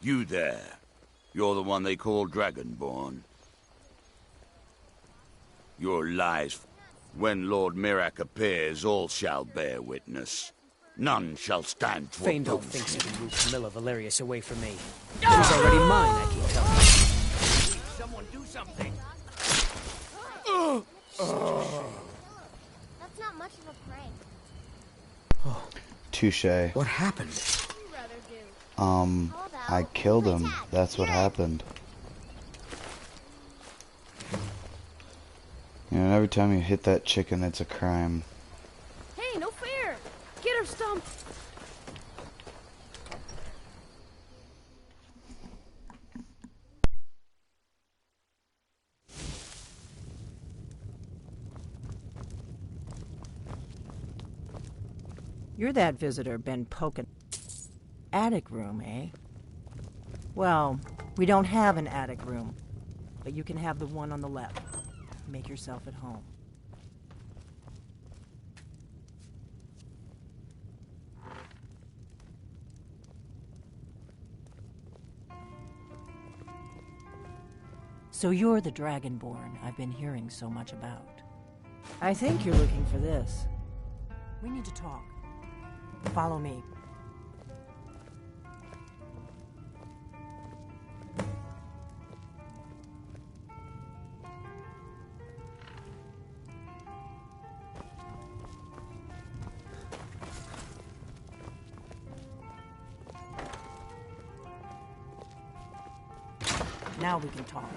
You there. You're the one they call Dragonborn. Your lies. When Lord Mirak appears, all shall bear witness. None shall stand to Feindel oppose thinks he you. can move Camilla Valerius away from me. She's already mine, I keep telling you. Someone do something! That's not much of a prank. Touche. What happened? I killed him. That's what happened. You know, every time you hit that chicken, it's a crime. Hey, no fair! Get her stumped! You're that visitor been poking. Attic room, eh? Well, we don't have an attic room, but you can have the one on the left. Make yourself at home. So you're the Dragonborn I've been hearing so much about. I think you're looking for this. We need to talk. Follow me. Now we can talk.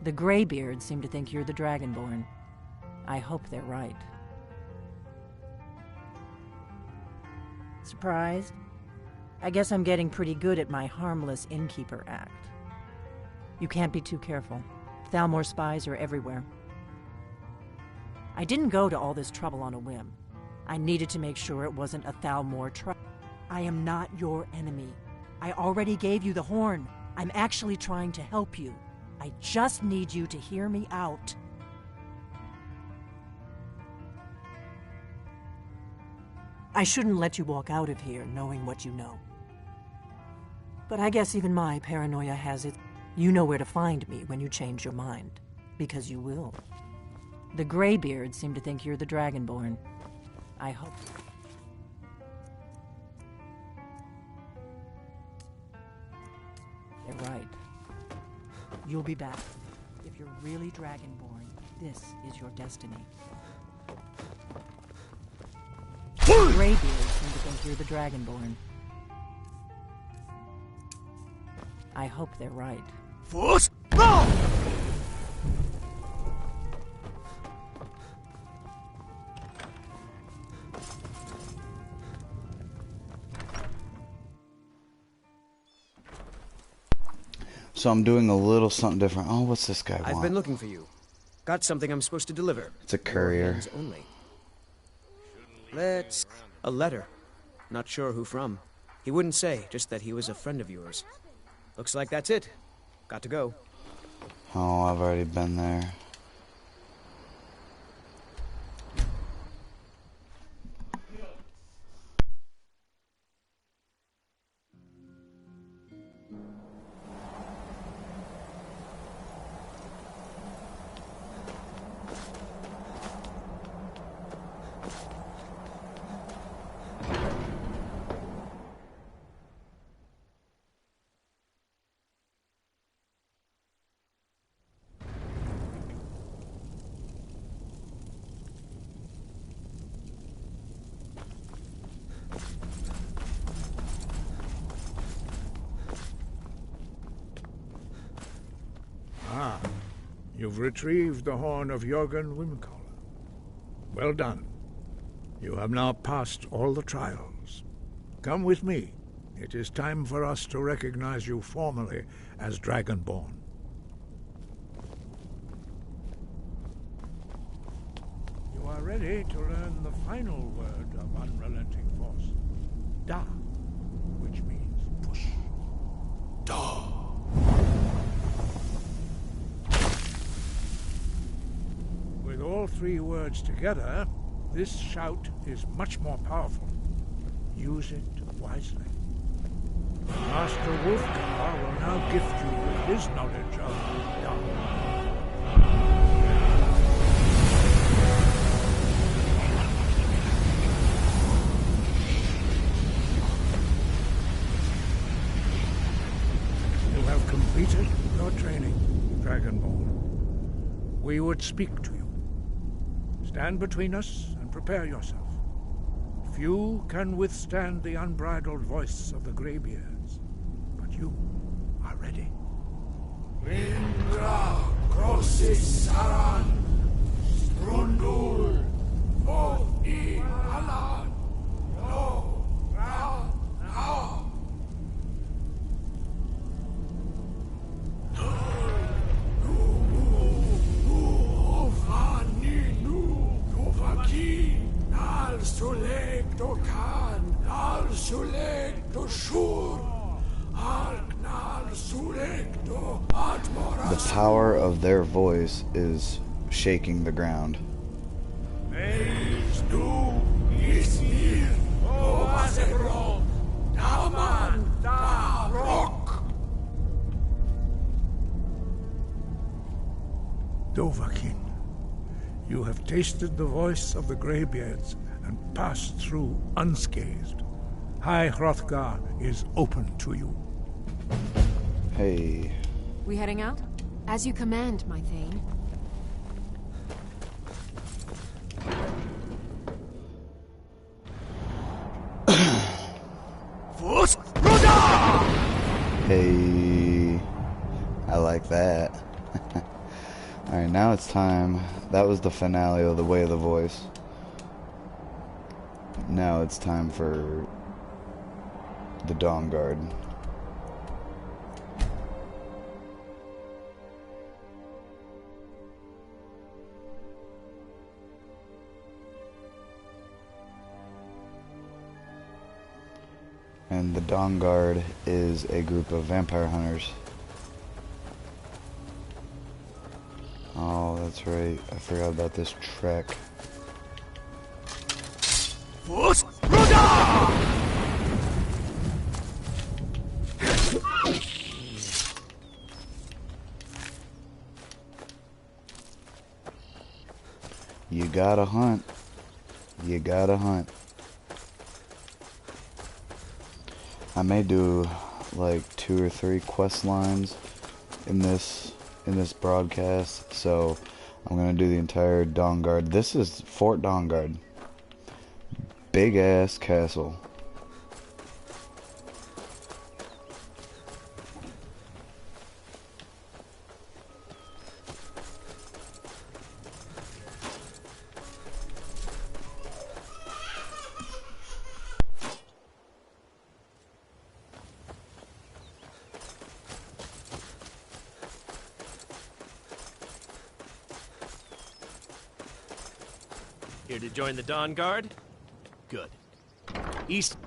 The Greybeards seem to think you're the Dragonborn. I hope they're right. Surprised? I guess I'm getting pretty good at my harmless innkeeper act. You can't be too careful. Thalmor spies are everywhere. I didn't go to all this trouble on a whim. I needed to make sure it wasn't a Thalmor trap. I am not your enemy. I already gave you the horn. I'm actually trying to help you. I just need you to hear me out. I shouldn't let you walk out of here knowing what you know. But I guess even my paranoia has it. You know where to find me when you change your mind. Because you will. The Greybeards seem to think you're the Dragonborn. I hope. They're right. You'll be back. If you're really Dragonborn, this is your destiny. The Greybeards seem to think you're the Dragonborn. I hope they're right. Force! No! So I'm doing a little something different. Oh, what's this guy want? I've been looking for you. Got something I'm supposed to deliver. It's a courier. Hands only. A letter. Not sure who from. He wouldn't say, just that he was a friend of yours. Looks like that's it. Got to go. Oh, I've already been there. You've retrieved the horn of Jörgen Wimkoller. Well done. You have now passed all the trials. Come with me. It is time for us to recognize you formally as Dragonborn. You are ready to learn the final word of unrelenting force. Da. three words together, this shout is much more powerful. Use it wisely. Master Wolfgar will now gift you with his knowledge of Dawnguard. You have completed your training, Dragonborn. We would speak to you. Stand between us and prepare yourself. Few can withstand the unbridled voice of the Greybeards, but you are ready. Indra, Krosis, Saran, Strundul, Odi, Alan, No, Ra, Na. Suleg do Khan, Al Suleg do Shur, Arknar Suleg do Atmoras. The power of their voice is shaking the ground. Eis du Isnir, Ovasebro, Daman, Da Rock. Dovahkiin, you have tasted the voice of the Greybeards and passed through unscathed. High Hrothgar is open to you. Hey. We heading out? As you command, my Thane. Hey. I like that. Alright, now it's time. That was the finale of The Way of the Voice. Now it's time for the Dawnguard. And the Dawnguard is a group of vampire hunters. Oh, that's right. I forgot about this trek. You gotta hunt. You gotta hunt. I may do like 2 or 3 quest lines in this broadcast, so I'm gonna do the entire Dawnguard. This is Fort Dawnguard. Big ass castle. Here to join the Dawnguard? Good. East.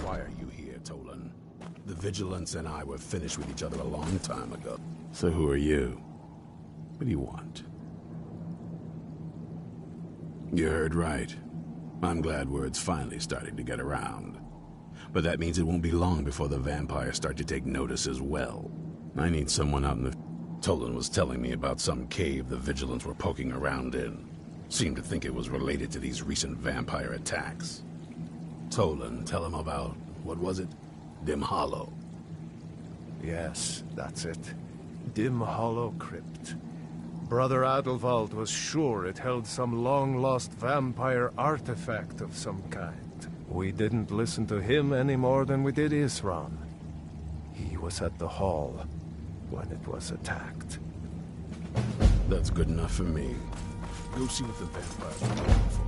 Why are you here, Tolan? The Vigilance and I were finished with each other a long time ago. So who are you? What do you want? You heard right. I'm glad word's finally starting to get around. But that means it won't be long before the vampires start to take notice as well. I need someone out in the... Tolan was telling me about some cave the Vigilants were poking around in. Seemed to think it was related to these recent vampire attacks. Tolan, tell him about, what was it? Dim Hollow. Yes, that's it. Dim Hollow Crypt. Brother Adelwald was sure it held some long-lost vampire artifact of some kind. We didn't listen to him any more than we did Isran. He was at the hall when it was attacked. That's good enough for me. Go see what the vampires are looking for.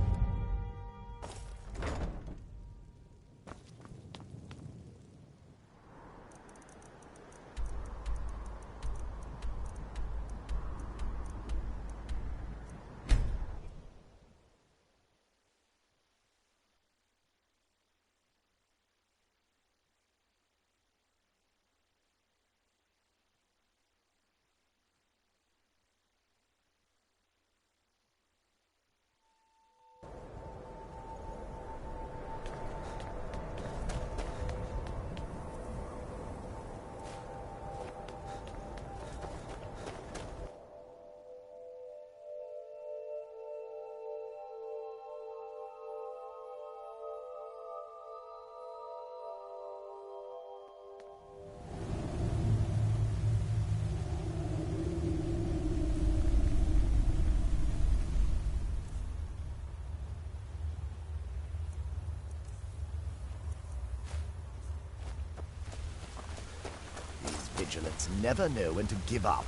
vigilance never know when to give up.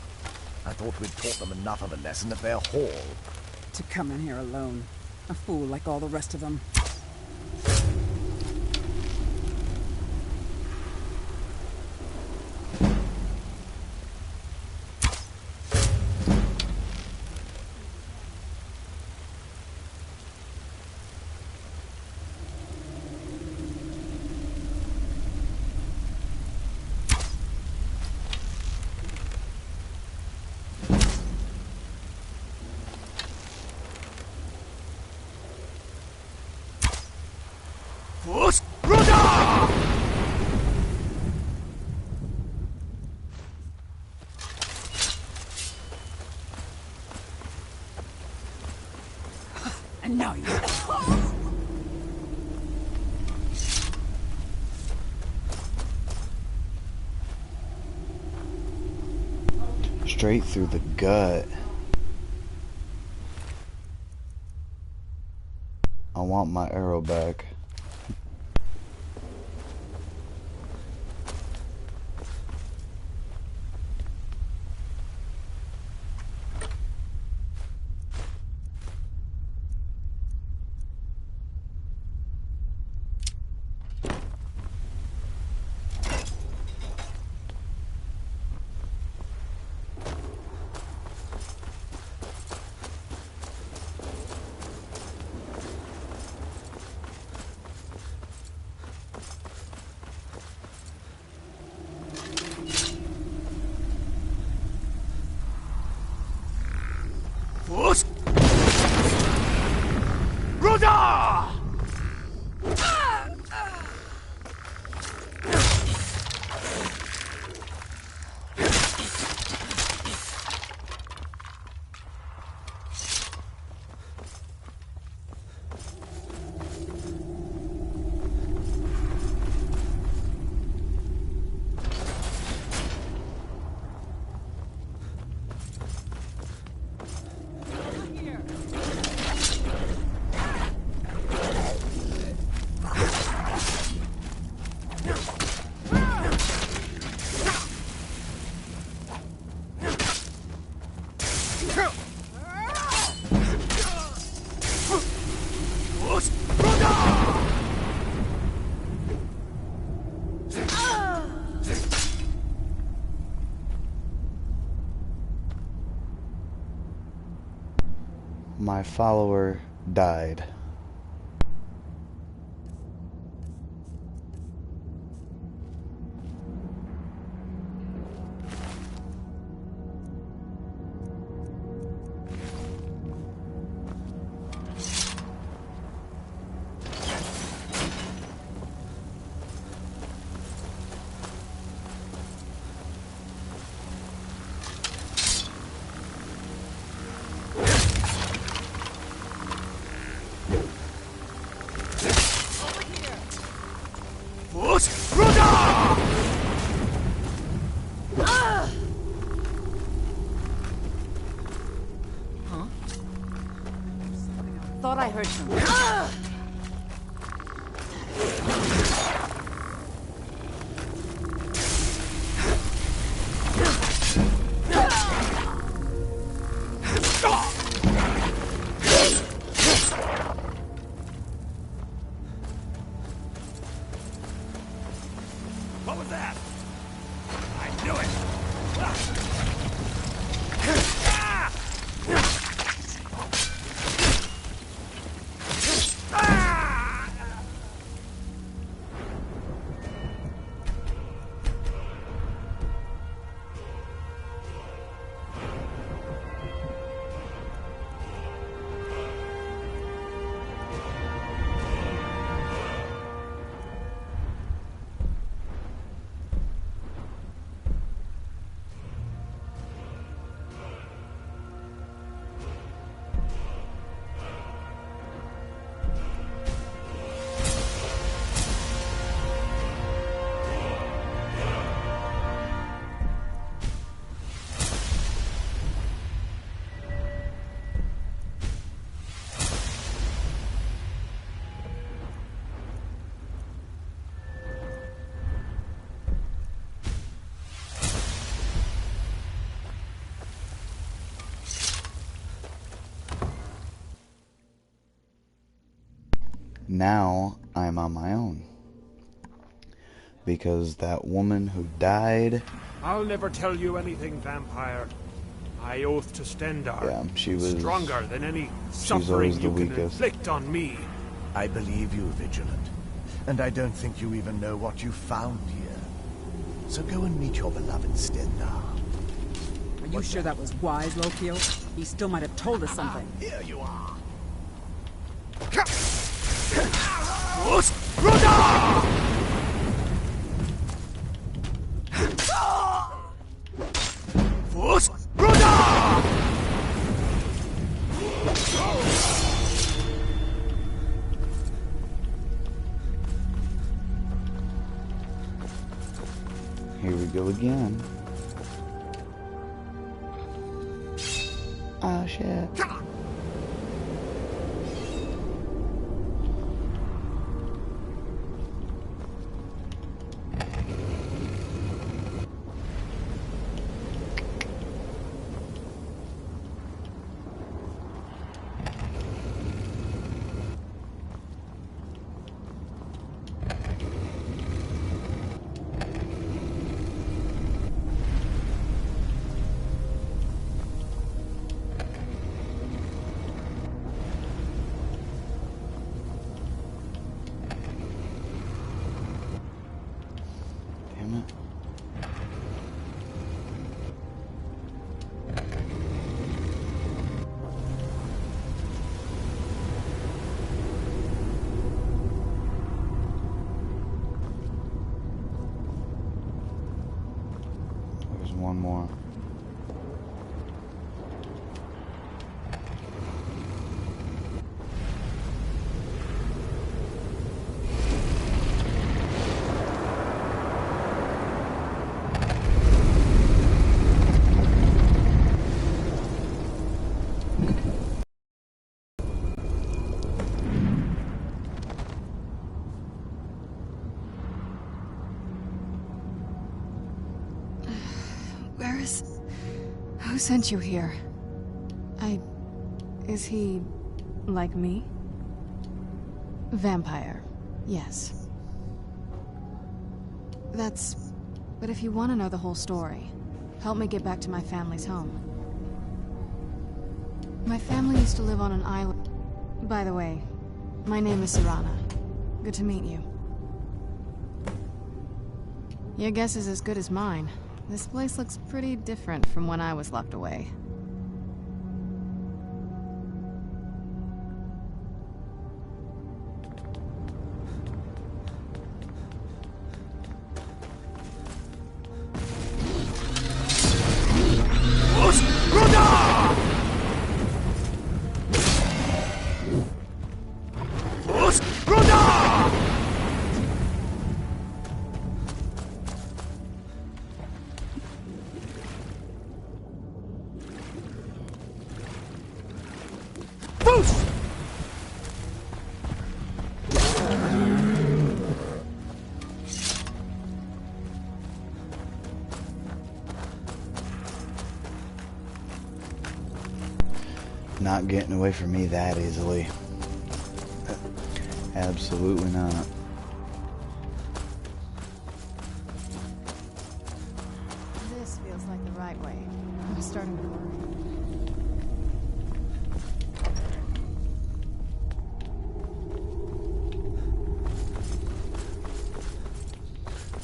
I thought we'd taught them enough of a lesson at their hall. To come in here alone. A fool like all the rest of them. And now you... Straight through the gut. I want my arrow back. My follower died. Thought I heard something. What was that? I knew it! now I'm on my own. Because that woman who died... I'll never tell you anything, vampire. I oath to Stendar. Yeah, she was... stronger than any She was suffering always the you can weakest. inflict on me. I believe you, Vigilant. And I don't think you even know what you found here. So go and meet your beloved Stendar. Are you sure that was wise, Lokio? He still might have told us something. Here you are. Here we go again. Oh shit. Damn it. There's one more. Where is... Who sent you here? Is he... like me? Vampire, yes. That's... But if you want to know the whole story, help me get back to my family's home. My family used to live on an island... By the way, my name is Serana. Good to meet you. Your guess is as good as mine. This place looks pretty different from when I was locked away. Not getting away from me that easily. Absolutely not. This feels like the right way. I'm starting to worry.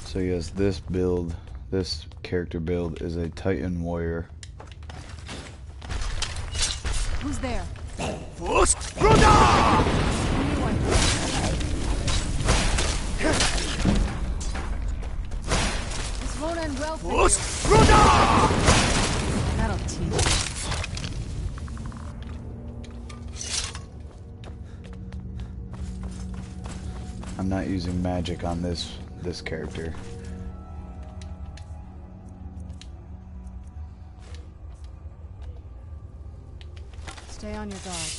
So yes, this character build is a Titan warrior. Who's there? This won't end well for you. That'll teach. I'm not using magic on this character. Stay on your guard.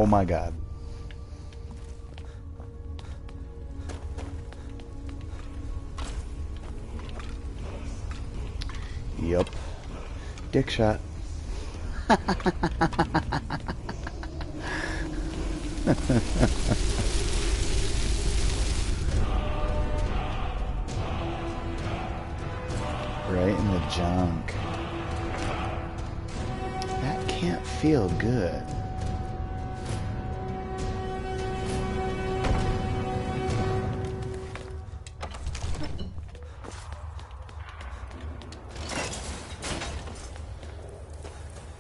Oh my god. Yep. Dick shot. Right in the junk. That can't feel good.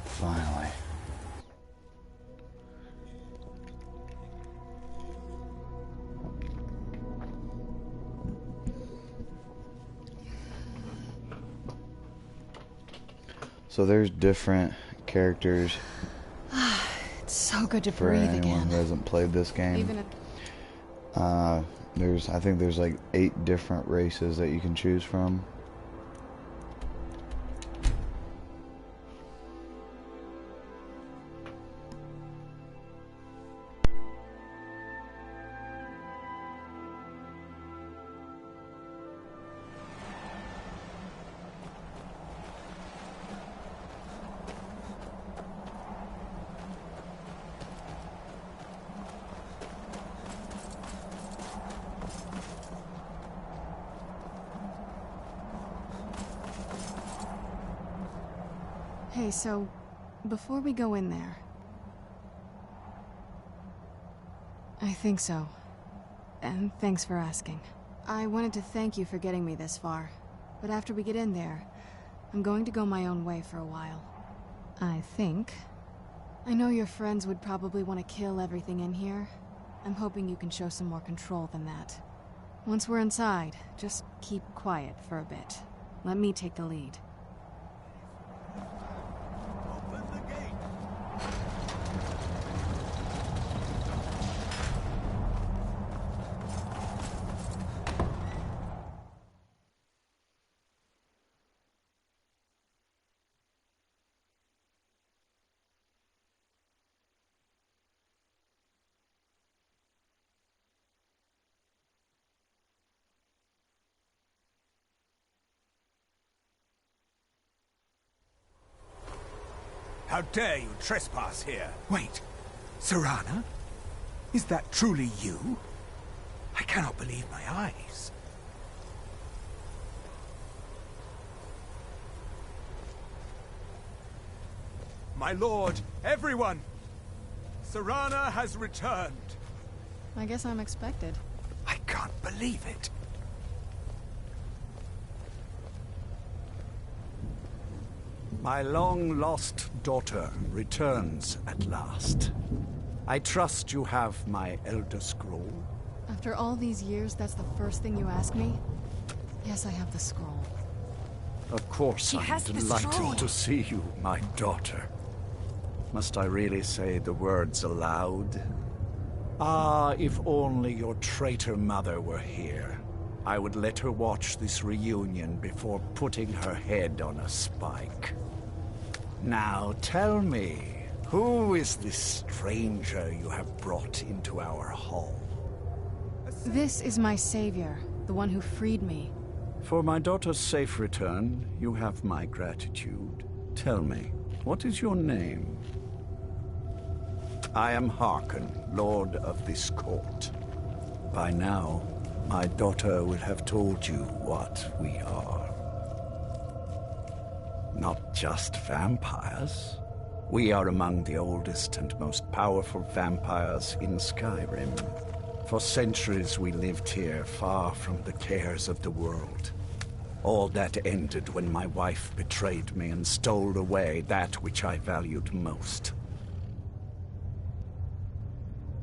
Finally. So there's different characters. It's so good to for breathe anyone again. who hasn't played this game. Even if I think there's like 8 different races that you can choose from. Hey, so, before we go in there... I think so. And thanks for asking. I wanted to thank you for getting me this far. But after we get in there, I'm going to go my own way for a while. I think. I know your friends would probably want to kill everything in here. I'm hoping you can show some more control than that. Once we're inside, just keep quiet for a bit. Let me take the lead. How dare you trespass here? Wait, Serana? Is that truly you? I cannot believe my eyes. My lord, everyone! Serana has returned. I guess I'm expected. I can't believe it. My long-lost daughter returns at last. I trust you have my Elder Scroll. After all these years, that's the first thing you ask me? Yes, I have the scroll. Of course, I'm delighted to see you, my daughter. Must I really say the words aloud? Ah, if only your traitor mother were here. I would let her watch this reunion before putting her head on a spike. Now tell me, who is this stranger you have brought into our hall? This is my savior, the one who freed me. For my daughter's safe return, you have my gratitude. Tell me, what is your name? I am Harkon, Lord of this court. By now, my daughter will have told you what we are. Not just vampires. We are among the oldest and most powerful vampires in Skyrim. For centuries we lived here, far from the cares of the world. All that ended when my wife betrayed me and stole away that which I valued most.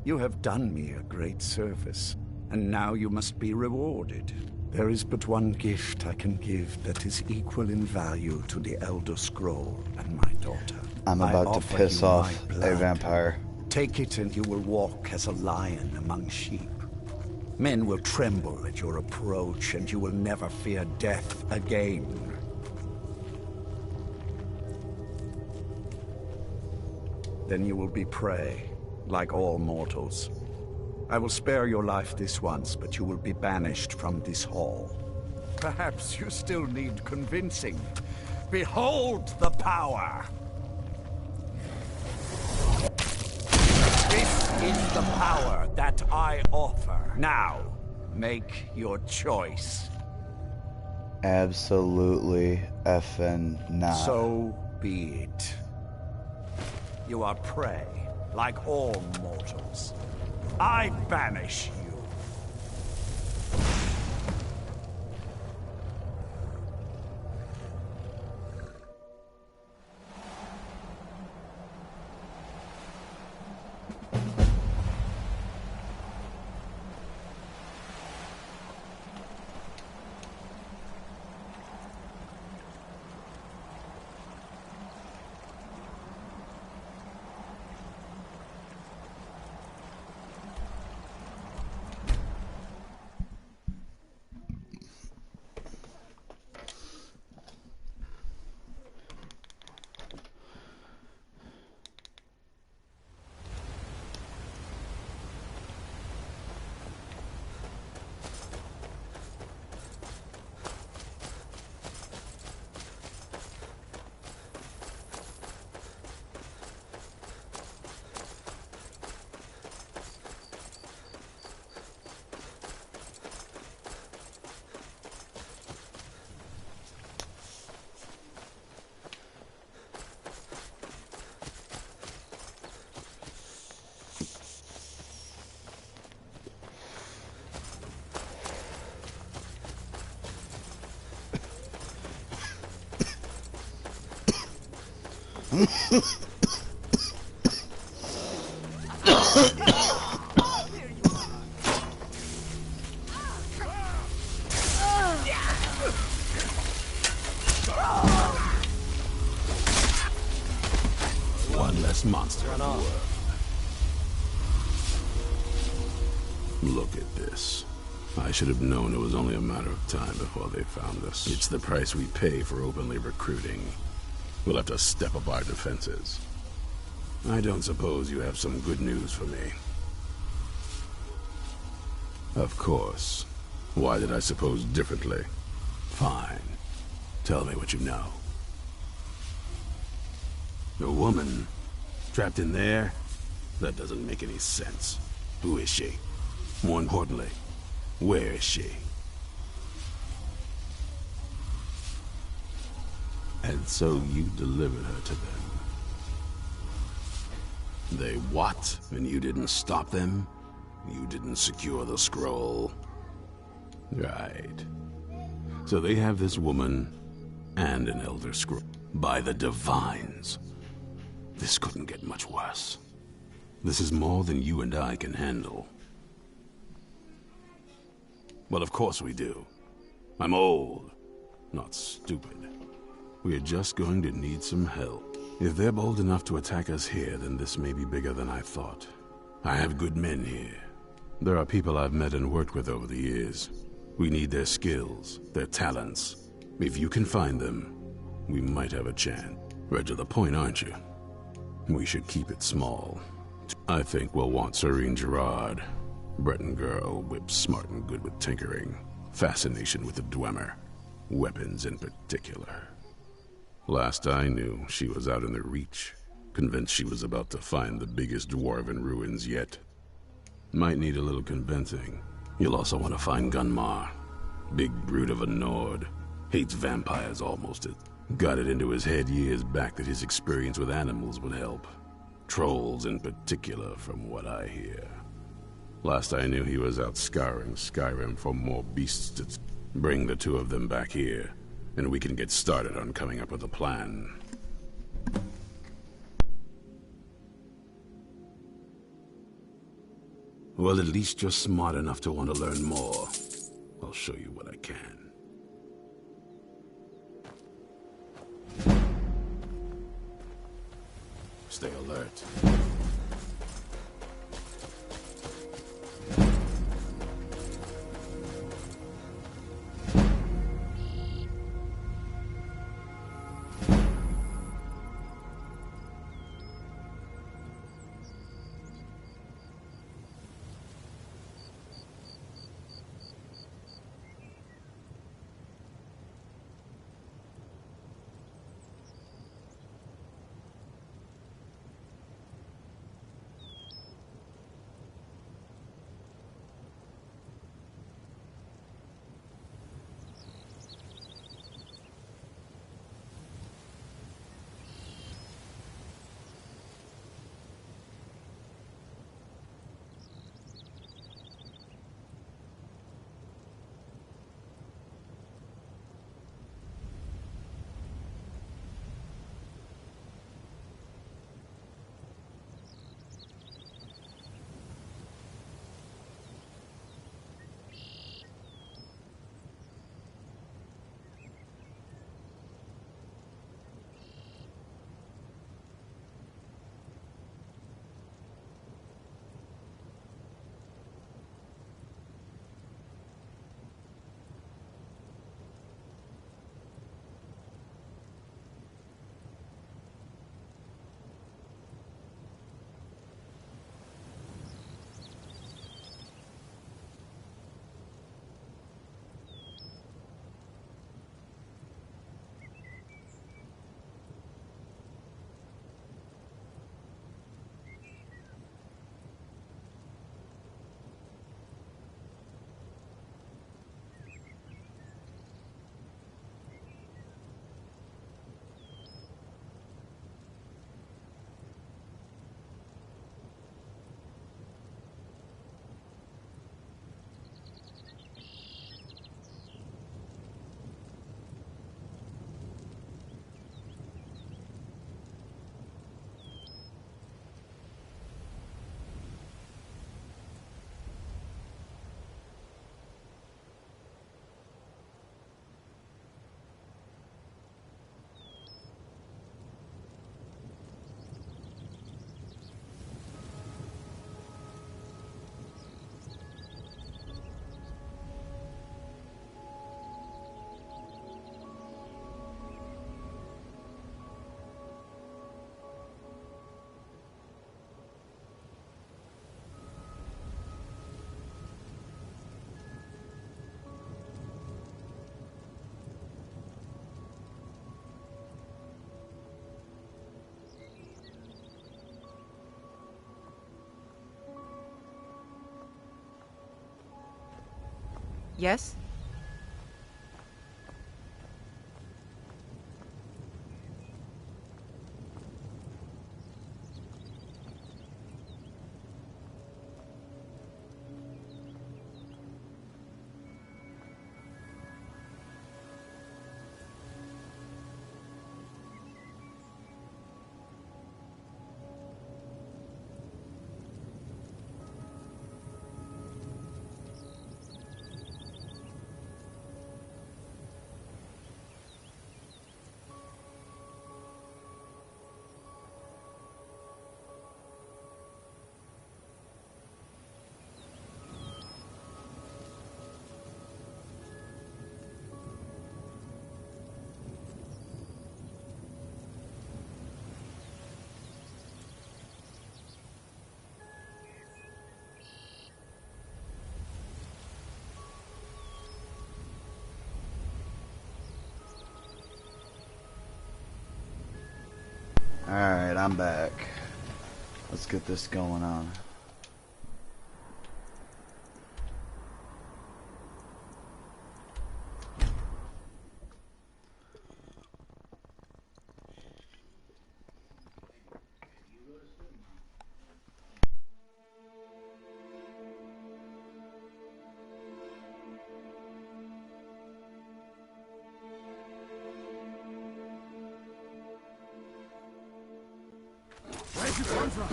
You have done me a great service, and now you must be rewarded. There is but one gift I can give that is equal in value to the Elder Scroll and my daughter. I'm about to piss off a vampire. Take it and you will walk as a lion among sheep. Men will tremble at your approach and you will never fear death again. Then you will be prey. like all mortals. I will spare your life this once, but you will be banished from this hall. Perhaps you still need convincing. Behold the power! This is the power that I offer. Now, make your choice. Absolutely effing not. So be it. You are prey, like all mortals. I banish you. One less monster in the world. Look at this. I should have known it was only a matter of time before they found us. It's the price we pay for openly recruiting. We'll have to step up our defenses. I don't suppose you have some good news for me. Of course. Why did I suppose differently? Fine. Tell me what you know. A woman? Trapped in there? That doesn't make any sense. Who is she? More importantly, where is she? And so you delivered her to them. They what? And you didn't stop them? You didn't secure the scroll? Right. So they have this woman and an Elder Scroll. By the Divines. This couldn't get much worse. This is more than you and I can handle. Well, of course we do. I'm old, not stupid. We're just going to need some help. If they're bold enough to attack us here, then this may be bigger than I thought. I have good men here. There are people I've met and worked with over the years. We need their skills, their talents. If you can find them, we might have a chance. Right to the point, aren't you? We should keep it small. I think we'll want Serene Gerard. Breton girl, whip smart and good with tinkering. Fascination with the Dwemer. Weapons in particular. Last I knew, she was out in the Reach, convinced she was about to find the biggest dwarven ruins yet. Might need a little convincing. You'll also want to find Gunmar. Big brute of a Nord. Hates vampires almost. Got it into his head years back that his experience with animals would help. Trolls in particular, from what I hear. Last I knew, he was out scouring Skyrim for more beasts to bring the two of them back here, and we can get started on coming up with a plan. Well, at least you're smart enough to want to learn more. I'll show you what I can. Stay alert. Yes? Alright, I'm back. Let's get this going on. Where'd you come from?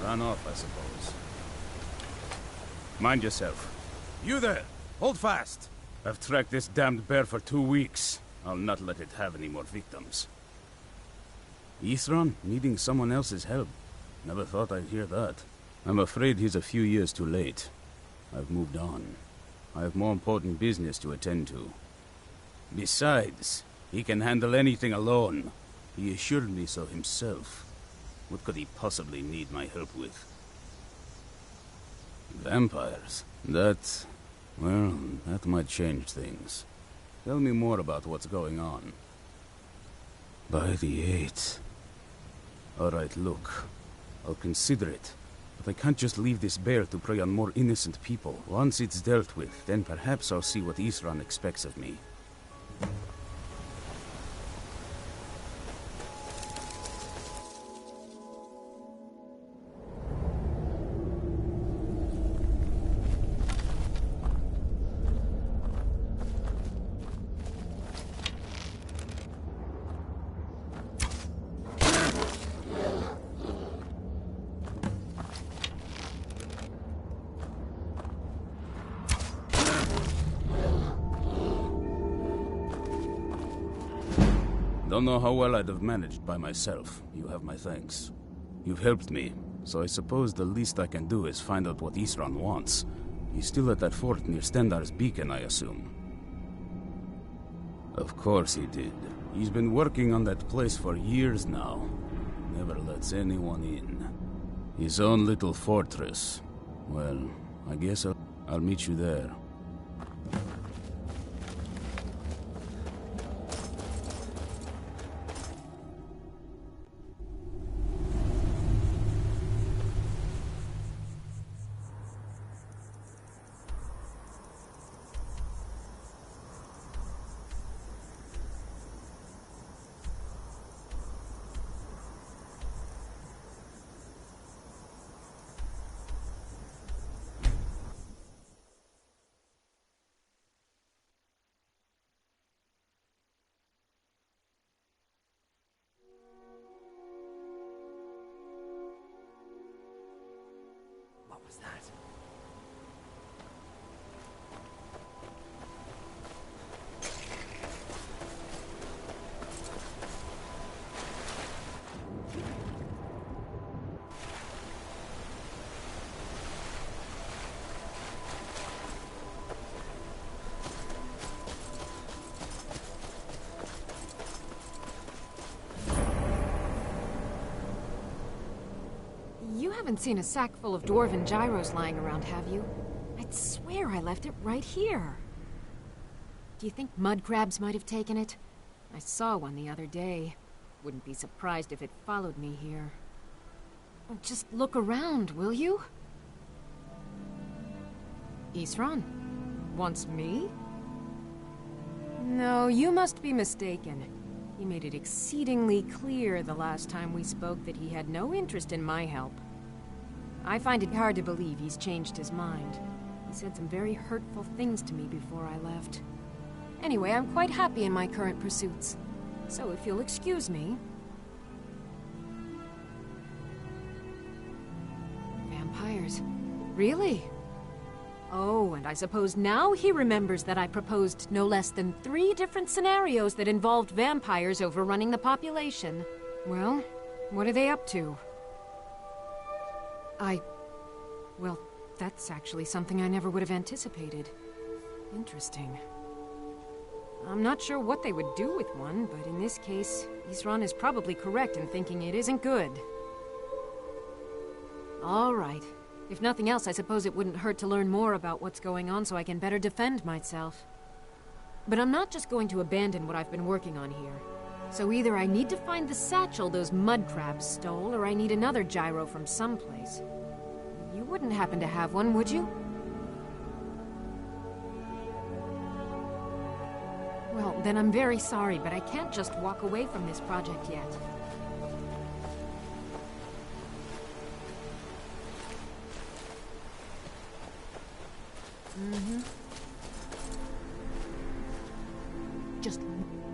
Run off, I suppose. Mind yourself. You there! Hold fast! I've tracked this damned bear for 2 weeks. I'll not let it have any more victims. Isran needing someone else's help. Never thought I'd hear that. I'm afraid he's a few years too late. I've moved on. I have more important business to attend to. Besides, he can handle anything alone. He assured me so himself. What could he possibly need my help with? Vampires? That might change things. Tell me more about what's going on. By the 8th. Alright, look. I'll consider it. But I can't just leave this bear to prey on more innocent people. Once it's dealt with, then perhaps I'll see what Isran expects of me. Don't know how well I'd have managed by myself. You have my thanks. You've helped me, so I suppose the least I can do is find out what Isran wants. He's still at that fort near Stendar's beacon, I assume. Of course he did. He's been working on that place for years now. Never lets anyone in. His own little fortress. Well, I guess I'll meet you there. What was that? You haven't seen a sack full of dwarven gyros lying around, have you? I'd swear I left it right here. Do you think mud crabs might have taken it? I saw one the other day. Wouldn't be surprised if it followed me here. Just look around, will you? Isran? Wants me? No, you must be mistaken. He made it exceedingly clear the last time we spoke that he had no interest in my help. I find it hard to believe he's changed his mind. He said some very hurtful things to me before I left. Anyway, I'm quite happy in my current pursuits. So if you'll excuse me... Vampires. Really? Oh, and I suppose now he remembers that I proposed no less than 3 different scenarios that involved vampires overrunning the population. Well, what are they up to? Well, that's actually something I never would have anticipated. Interesting. I'm not sure what they would do with one, but in this case, Isran is probably correct in thinking it isn't good. All right. If nothing else, I suppose it wouldn't hurt to learn more about what's going on so I can better defend myself. But I'm not just going to abandon what I've been working on here. So either I need to find the satchel those mud crabs stole, or I need another gyro from someplace. You wouldn't happen to have one, would you? Well, then I'm very sorry, but I can't just walk away from this project yet.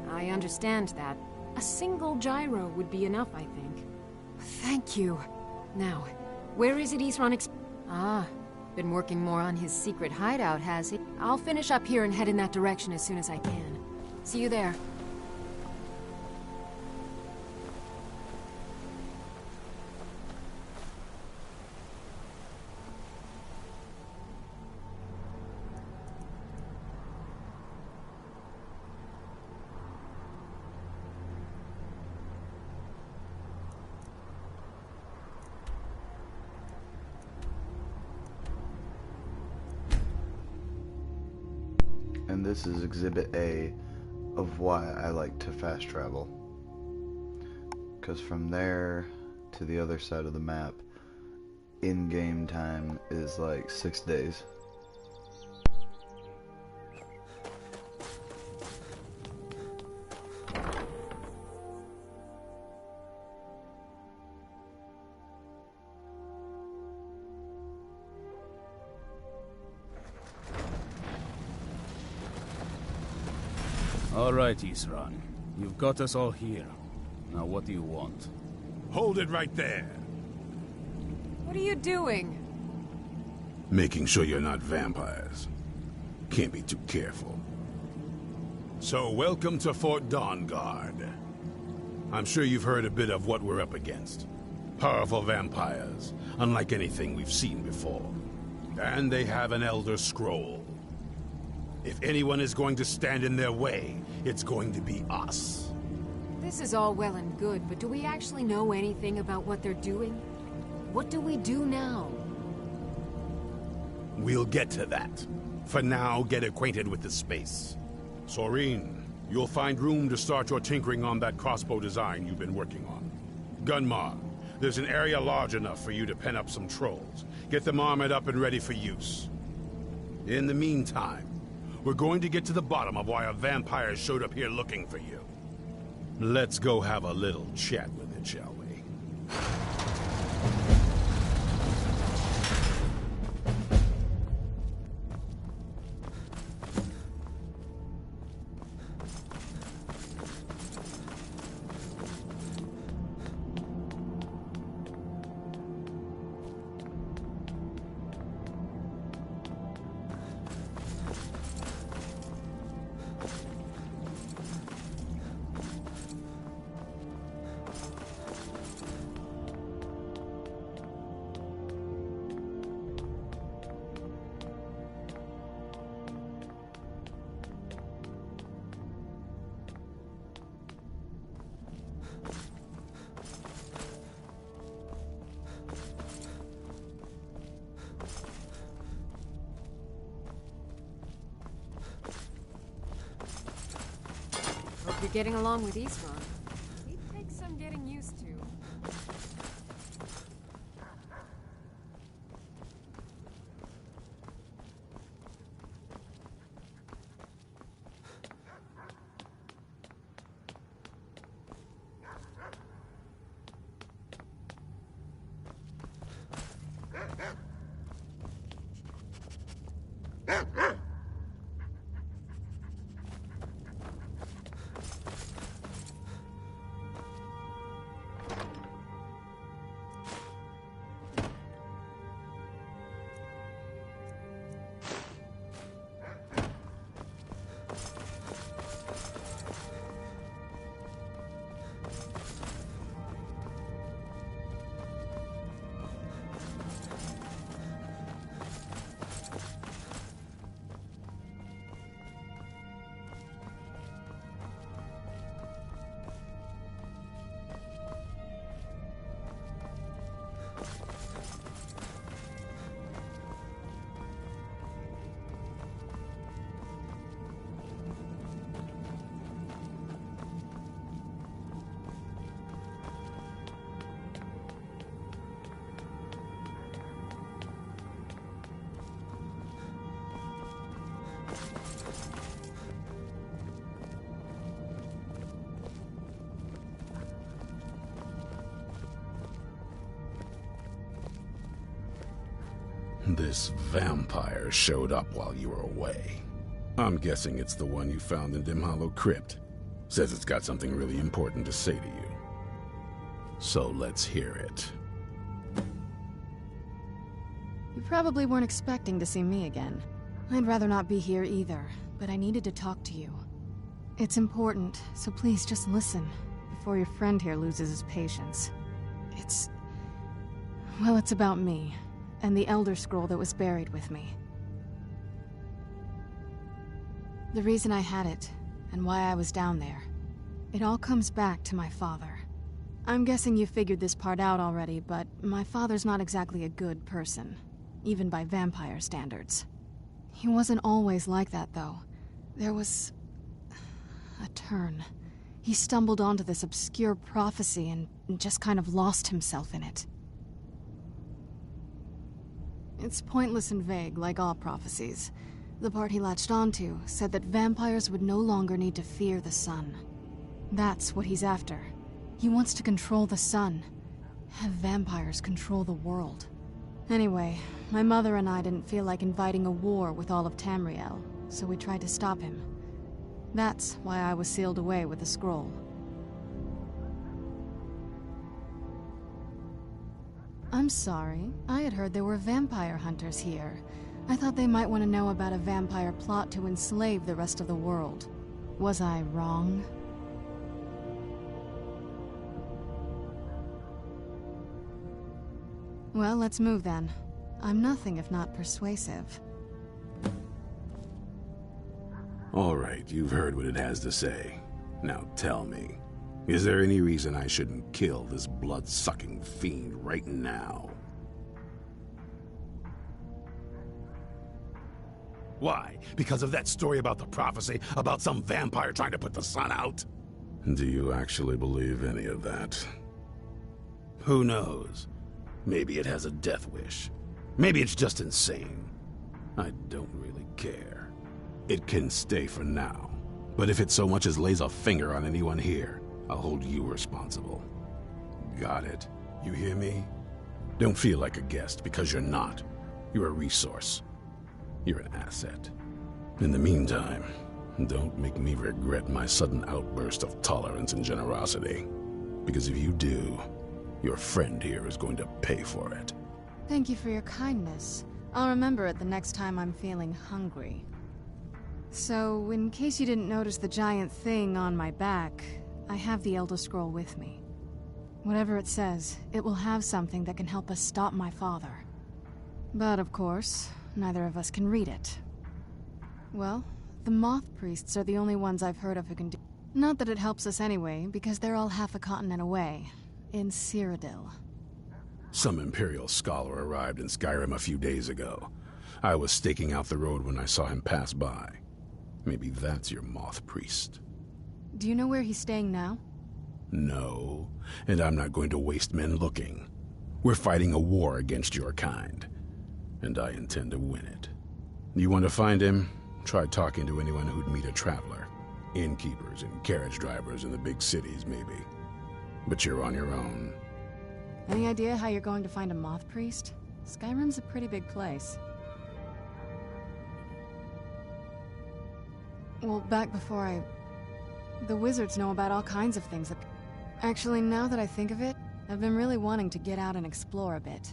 I understand that. A single gyro would be enough, I think. Thank you. Now, where is it Isran been working more on his secret hideout, has he? I'll finish up here and head in that direction as soon as I can. See you there. And this is Exhibit A of why I like to fast travel. Because from there to the other side of the map, in-game time is like 6 days. All right, Isran. You've got us all here. Now what do you want? Hold it right there. What are you doing? Making sure you're not vampires. Can't be too careful. So, welcome to Fort Dawnguard. I'm sure you've heard a bit of what we're up against. Powerful vampires, unlike anything we've seen before. And they have an Elder Scroll. If anyone is going to stand in their way, it's going to be us. This is all well and good, but do we actually know anything about what they're doing? What do we do now? We'll get to that. For now, get acquainted with the space. Soreen, you'll find room to start your tinkering on that crossbow design you've been working on. Gunmar, there's an area large enough for you to pen up some trolls. Get them armored up and ready for use. In the meantime, we're going to get to the bottom of why a vampire showed up here looking for you. Let's go have a little chat with it, shall we? Hope you're getting along with Isran. He takes This vampire showed up while you were away. I'm guessing it's the one you found in Dim Hollow Crypt. Says it's got something really important to say to you. So let's hear it. You probably weren't expecting to see me again. I'd rather not be here either, but I needed to talk to you. It's important, so please just listen, before your friend here loses his patience. Well, it's about me, and the Elder Scroll that was buried with me. The reason I had it, and why I was down there. It all comes back to my father. I'm guessing you figured this part out already, but my father's not exactly a good person, even by vampire standards. He wasn't always like that, though. There was a turn. He stumbled onto this obscure prophecy and just kind of lost himself in it. It's pointless and vague, like all prophecies. The part he latched onto said that vampires would no longer need to fear the sun. That's what he's after. He wants to control the sun. Have vampires control the world. Anyway, my mother and I didn't feel like inviting a war with all of Tamriel, so we tried to stop him. That's why I was sealed away with the scroll. I'm sorry. I had heard there were vampire hunters here. I thought they might want to know about a vampire plot to enslave the rest of the world. Was I wrong? Well, let's move then. I'm nothing if not persuasive. All right, you've heard what it has to say. Now tell me, is there any reason I shouldn't kill this blood-sucking fiend right now? Why? Because of that story about the prophecy? About some vampire trying to put the sun out? Do you actually believe any of that? Who knows? Maybe it has a death wish. Maybe it's just insane. I don't really care. It can stay for now. But if it so much as lays a finger on anyone here, I'll hold you responsible. Got it? You hear me? Don't feel like a guest, because you're not. You're a resource. You're an asset. In the meantime, don't make me regret my sudden outburst of tolerance and generosity. Because if you do, your friend here is going to pay for it. Thank you for your kindness. I'll remember it the next time I'm feeling hungry. So, in case you didn't notice the giant thing on my back, I have the Elder Scroll with me. Whatever it says, it will have something that can help us stop my father. But of course, neither of us can read it. Well, the Moth Priests are the only ones I've heard of who can do. Not that it helps us anyway, because they're all half a continent away, in Cyrodiil. Some Imperial scholar arrived in Skyrim a few days ago. I was staking out the road when I saw him pass by. Maybe that's your Moth Priest. Do you know where he's staying now? No, and I'm not going to waste men looking. We're fighting a war against your kind, and I intend to win it. You want to find him? Try talking to anyone who'd meet a traveler. Innkeepers and carriage drivers in the big cities, maybe. But you're on your own. Any idea how you're going to find a Moth Priest? Skyrim's a pretty big place. Well, back before the wizards know about all kinds of things. Actually, now that I think of it, I've been really wanting to get out and explore a bit.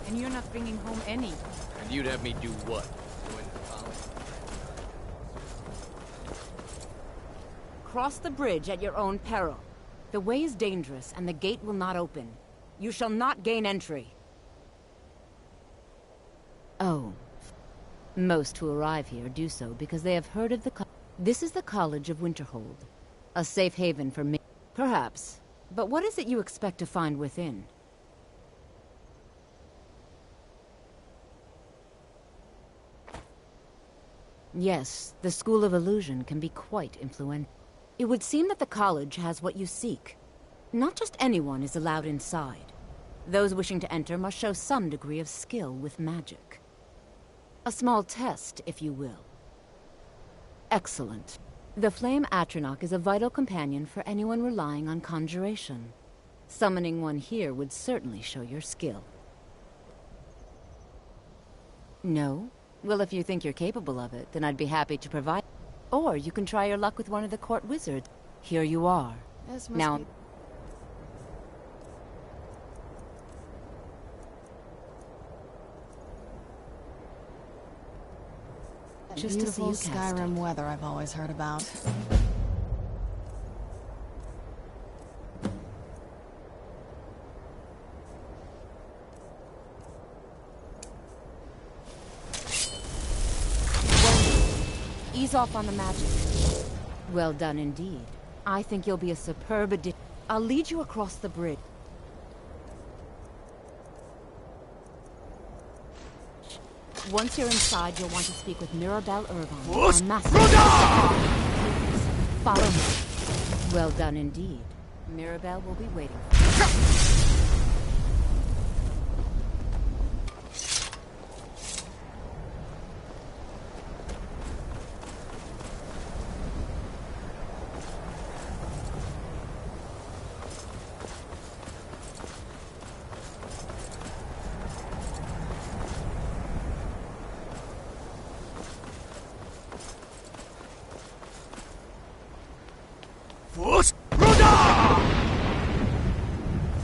And you're not bringing home any. And you'd have me do what? Join the college? Cross the bridge at your own peril. The way is dangerous, and the gate will not open. You shall not gain entry. Oh. Most who arrive here do so because they have heard of the This is the College of Winterhold. A safe haven for me. Perhaps. But what is it you expect to find within? Yes, the School of Illusion can be quite influential. It would seem that the college has what you seek. Not just anyone is allowed inside. Those wishing to enter must show some degree of skill with magic. A small test, if you will. Excellent. The Flame Atronach is a vital companion for anyone relying on conjuration. Summoning one here would certainly show your skill. No? Well, if you think you're capable of it, then I'd be happy to provide. Or you can try your luck with one of the court wizards. Here you are. This must now. Be... Just to see beautiful you cast Skyrim weather I've always heard about. Ease off on the magic. Well done indeed. I think you'll be a superb addition. I'll lead you across the bridge. Once you're inside, you'll want to speak with Mirabelle Irvine, our master. Follow me. Well done indeed. Mirabelle will be waiting for you.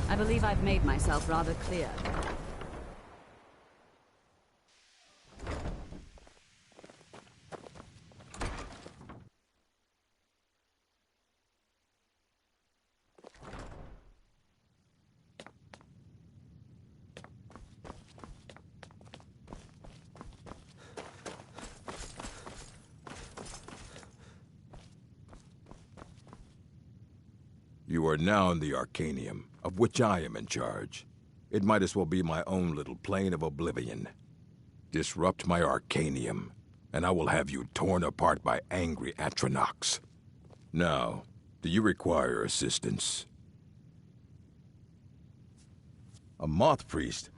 I believe I've made myself rather clear. You are now in the Arcanium, of which I am in charge. It might as well be my own little plane of oblivion. Disrupt my Arcanium, and I will have you torn apart by angry Atronachs. Now, do you require assistance? A moth priest?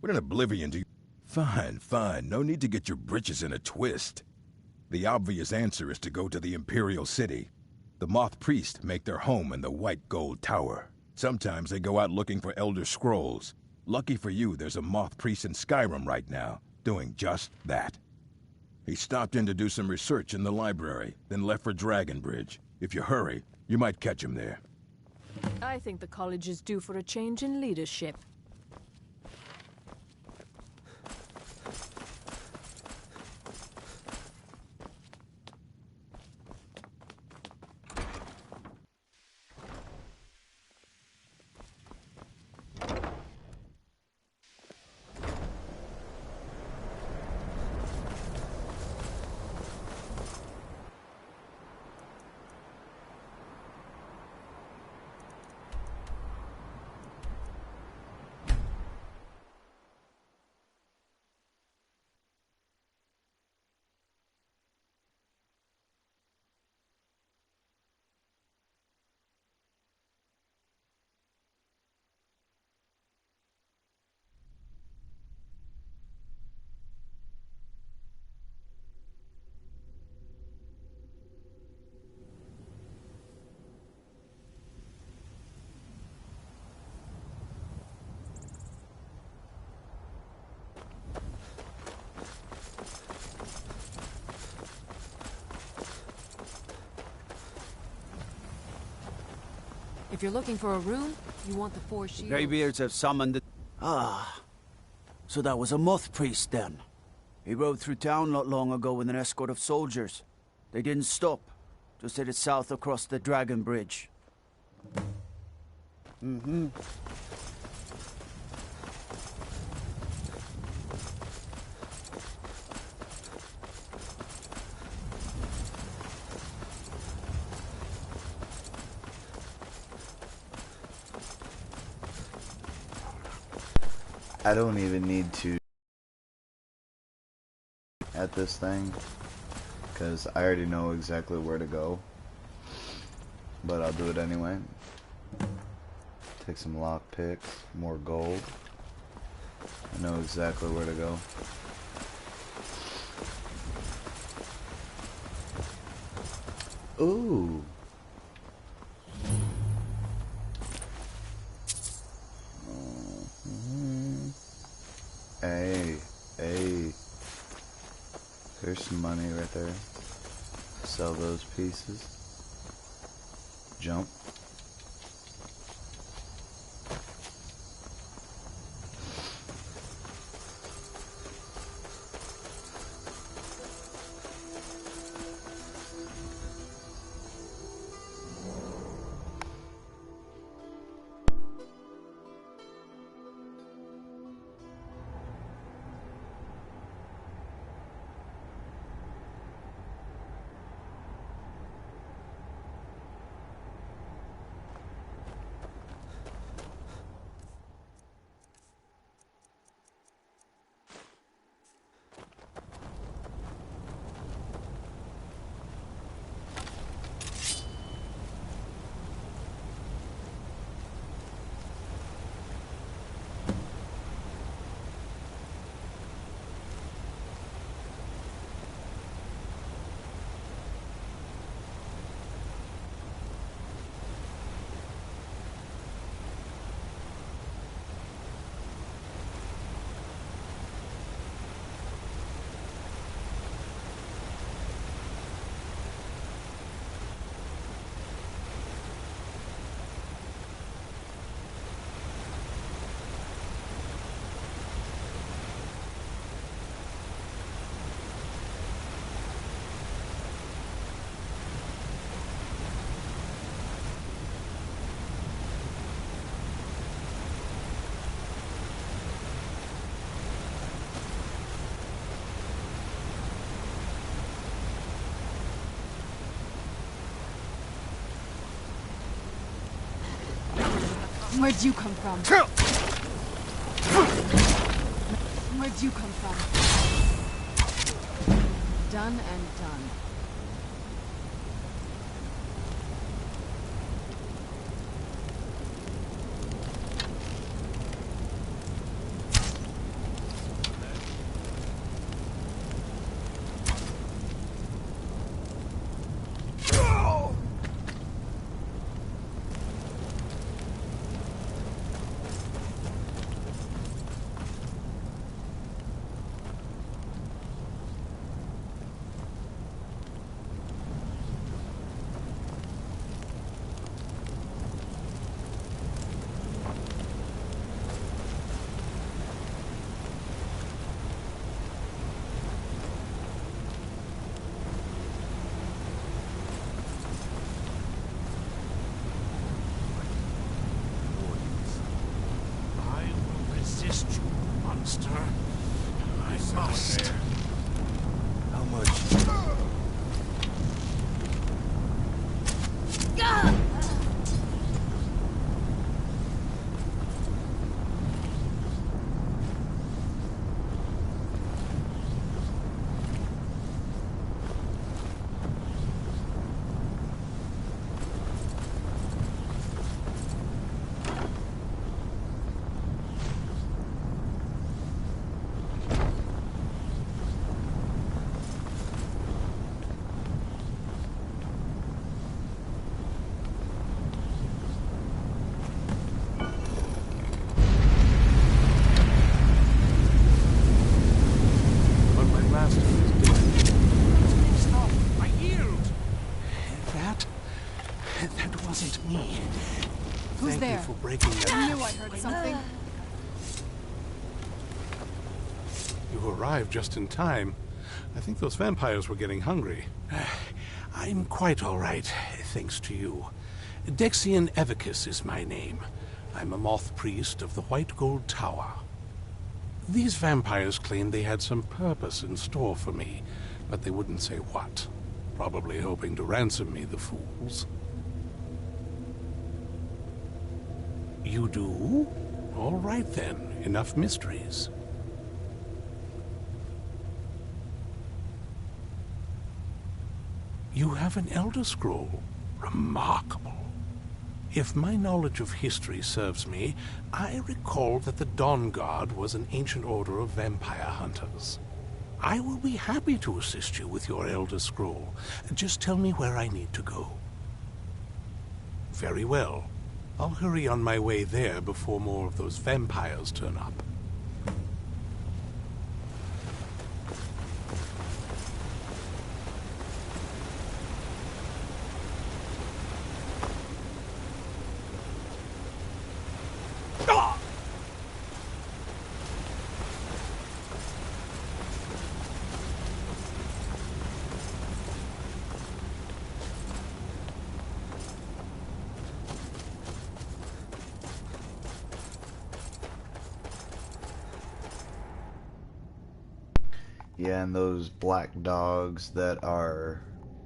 What in oblivion do you... Fine, fine. No need to get your britches in a twist. The obvious answer is to go to the Imperial City. The Moth Priests make their home in the White Gold Tower. Sometimes they go out looking for Elder Scrolls. Lucky for you, there's a Moth Priest in Skyrim right now, doing just that. He stopped in to do some research in the library, then left for Dragonbridge. If you hurry, you might catch him there. I think the college is due for a change in leadership. If you're looking for a room, you want the 4 shields. Greybeards have summoned the... Ah. So that was a moth priest then. He rode through town not long ago with an escort of soldiers. They didn't stop. Just headed south across the Dragon Bridge. Mm-hmm. I don't even need to at this thing, because I already know exactly where to go, but I'll do it anyway. Take some lockpicks, more gold. I know exactly where to go. Ooh. Hey, hey. There's some money right there. Sell those pieces. Jump. Where'd you come from? Where'd you come from? Done and done. It wasn't me. Who's Thank there? you for breaking that. I knew I heard something. You arrived just in time. I think those vampires were getting hungry. I'm quite all right, thanks to you. Dexian Evicus is my name. I'm a moth priest of the White Gold Tower. These vampires claimed they had some purpose in store for me, but they wouldn't say what. Probably hoping to ransom me, the fools. You do? All right then, enough mysteries. You have an Elder Scroll. Remarkable. If my knowledge of history serves me, I recall that the Dawnguard was an ancient order of vampire hunters. I will be happy to assist you with your Elder Scroll. Just tell me where I need to go. Very well. I'll hurry on my way there before more of those vampires turn up. Yeah, and those black dogs that are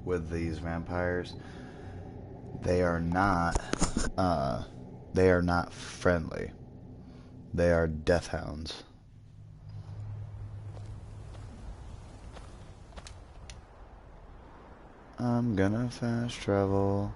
with these vampires, they are not friendly. They are death hounds. I'm gonna fast travel.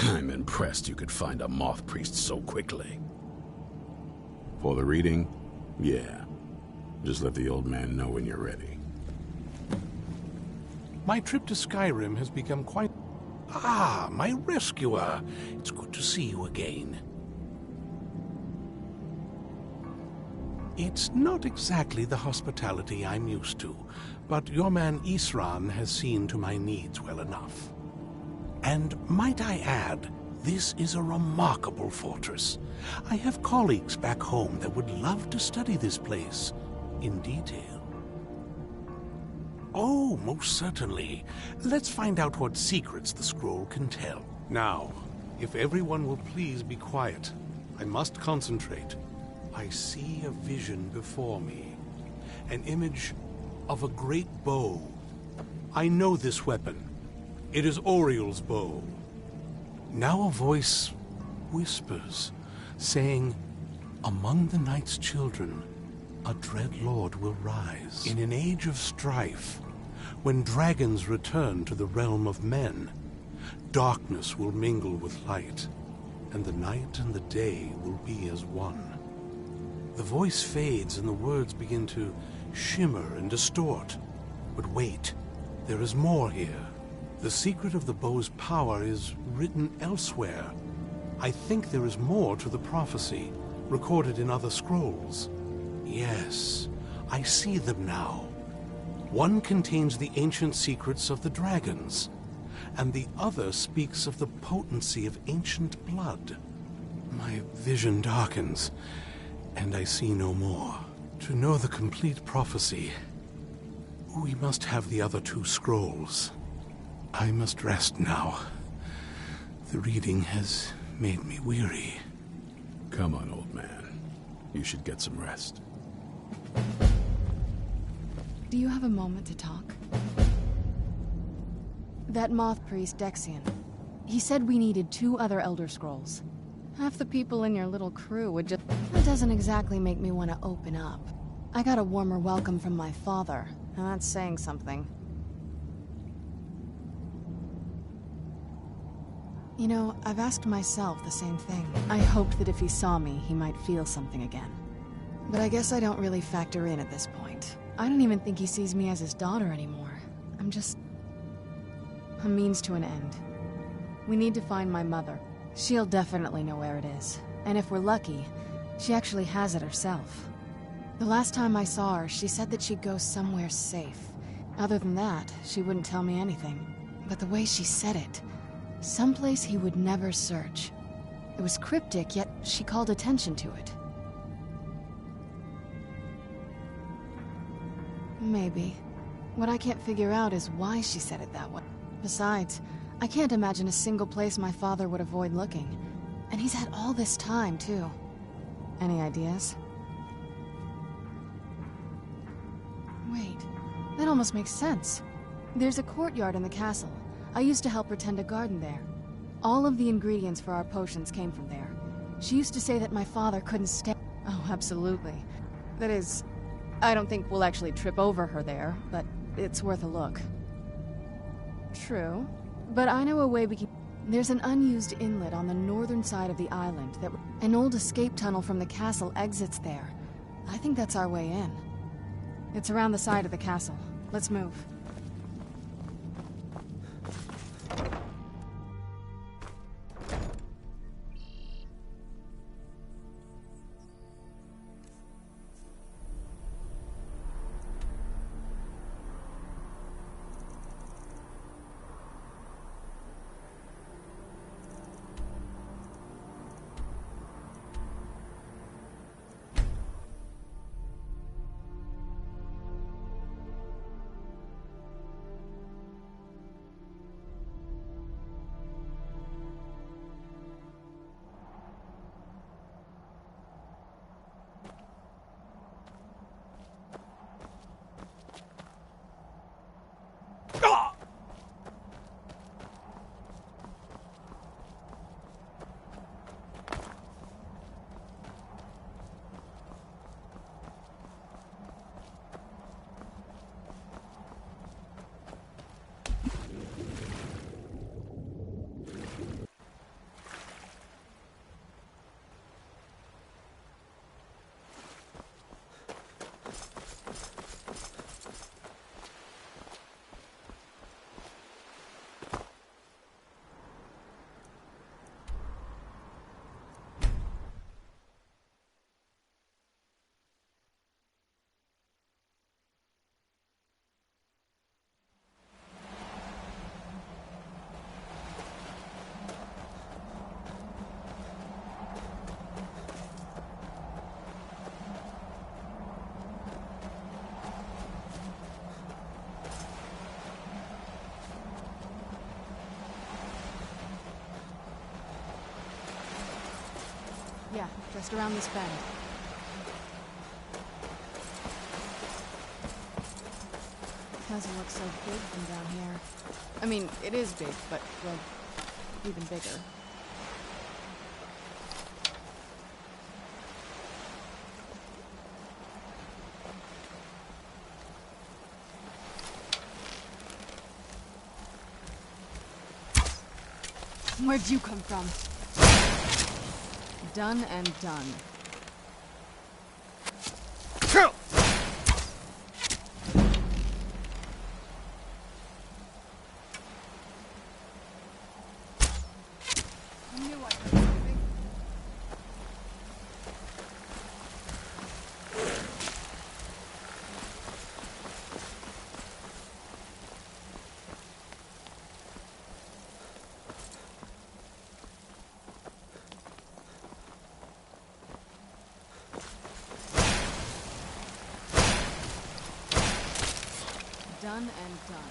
I'm impressed you could find a moth priest so quickly. For the reading? Yeah. Just let the old man know when you're ready. My trip to Skyrim has become quite... Ah, my rescuer! It's good to see you again. It's not exactly the hospitality I'm used to, but your man Isran has seen to my needs well enough. And might I add, this is a remarkable fortress. I have colleagues back home that would love to study this place in detail. Oh, most certainly. Let's find out what secrets the scroll can tell. Now, if everyone will please be quiet, I must concentrate. I see a vision before me. An image of a great bow. I know this weapon. It is Oriel's bow. Now a voice whispers, saying, among the night's children, a dread lord will rise. In an age of strife, when dragons return to the realm of men, darkness will mingle with light, and the night and the day will be as one. The voice fades and the words begin to shimmer and distort. But wait, there is more here. The secret of the bow's power is written elsewhere. I think there is more to the prophecy, recorded in other scrolls. Yes, I see them now. One contains the ancient secrets of the dragons, and the other speaks of the potency of ancient blood. My vision darkens, and I see no more. To know the complete prophecy, we must have the other two scrolls. I must rest now. The reading has made me weary. Come on, old man. You should get some rest. Do you have a moment to talk? That moth priest, Dexian, He said we needed 2 other Elder Scrolls. Half the people in your little crew would just... That doesn't exactly make me want to open up. I got a warmer welcome from my father, and that's saying something. You know, I've asked myself the same thing. I hoped that if he saw me, he might feel something again. But I guess I don't really factor in at this point. I don't even think he sees me as his daughter anymore. I'm just... a means to an end. We need to find my mother. She'll definitely know where it is. And if we're lucky, she actually has it herself. The last time I saw her, she said that she'd go somewhere safe. Other than that, she wouldn't tell me anything. But the way she said it... someplace he would never search. It was cryptic, yet she called attention to it. Maybe. What I can't figure out is why she said it that way. Besides, I can't imagine a single place my father would avoid looking. And he's had all this time, too. Any ideas? Wait, that almost makes sense. There's a courtyard in the castle. I used to help her tend a garden there. All of the ingredients for our potions came from there. She used to say that my father couldn't stay. Oh, absolutely. That is, I don't think we'll actually trip over her there, but it's worth a look. True, but I know a way we can... There's an unused inlet on the northern side of the island that... An old escape tunnel from the castle exits there. I think that's our way in. It's around the side of the castle. Let's move. Yeah, just around this bend. Doesn't look so big from down here. I mean, it is big, but, well, even bigger. Where'd you come from? Done and done. Done and done.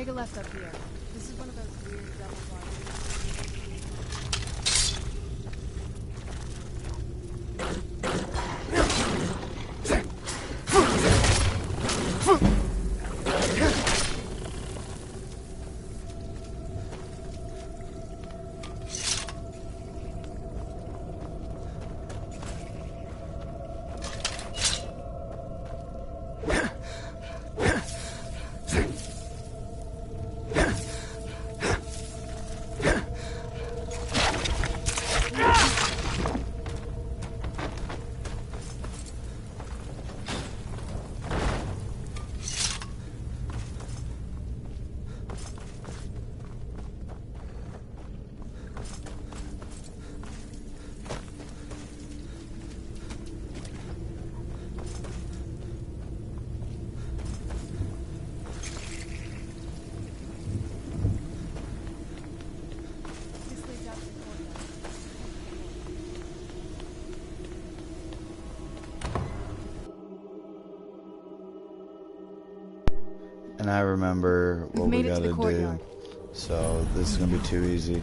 Take a left up here. This is one of those weird double And I remember what we gotta do, so this is gonna be too easy.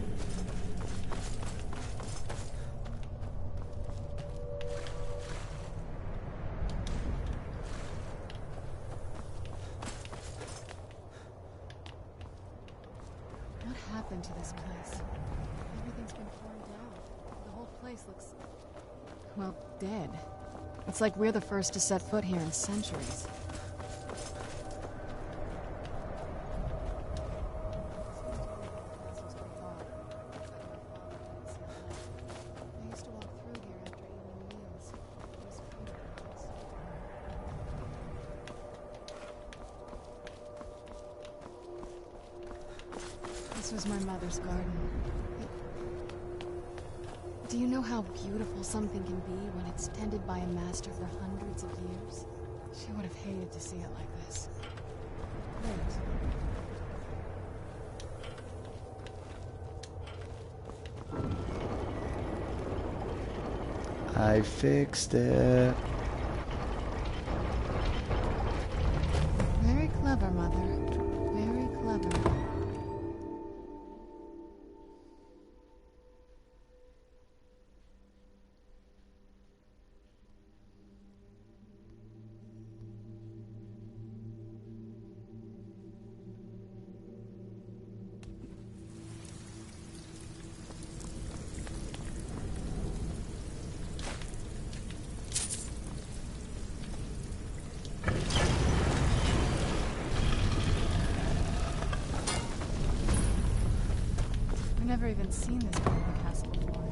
What happened to this place? Everything's been torn down. The whole place looks, well, dead. It's like we're the first to set foot here in centuries. This was my mother's garden. Do you know how beautiful something can be when it's tended by a master for hundreds of years? She would have hated to see it like this. Wait. I fixed it. Very clever, Mother. Very clever. I've never even seen this part of the castle before.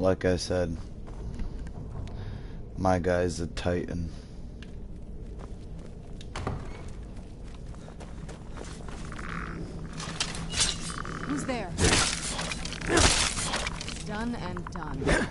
Like I said, my guy's a titan. Who's there? Done and done.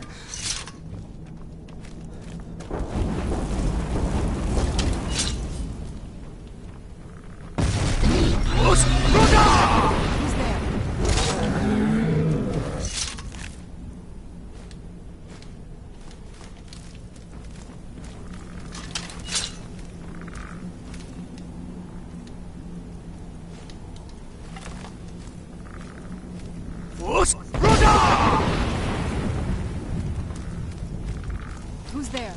Who's there?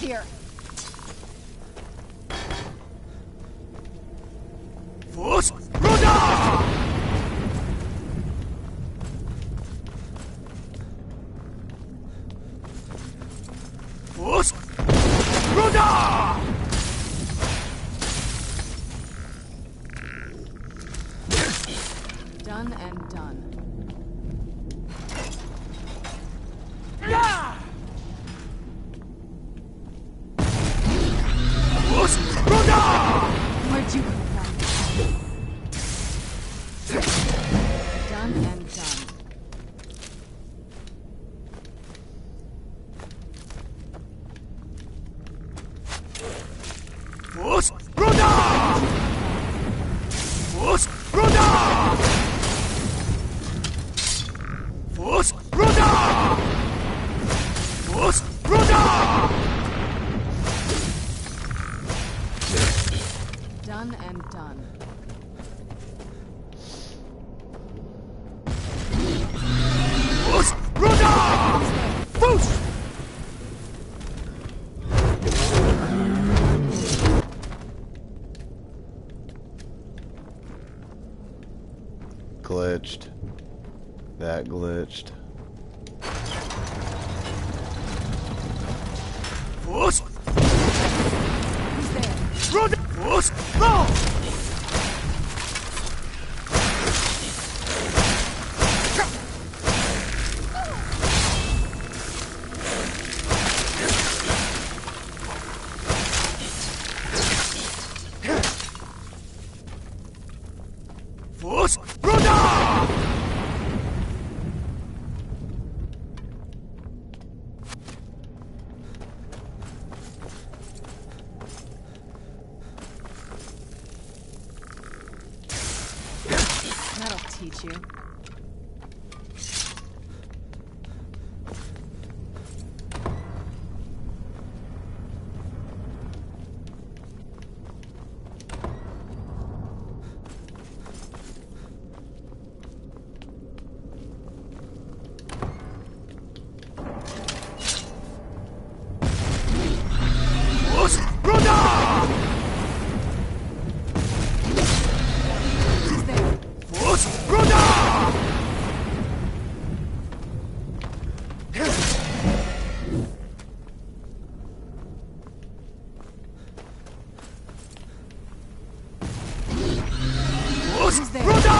here! Force Roda! Force Roda! Done and done. Yeah! Force Roda! Where'd you come from? Done and done. Force Roda! Force Roda! Force Roda! Force Roda! Done and done. Force Roda! Force! Glitched. That glitched. Force! Roda! Force! Go! Force Roda! That'll teach you. Force Roda! Force Roda! Force Roda!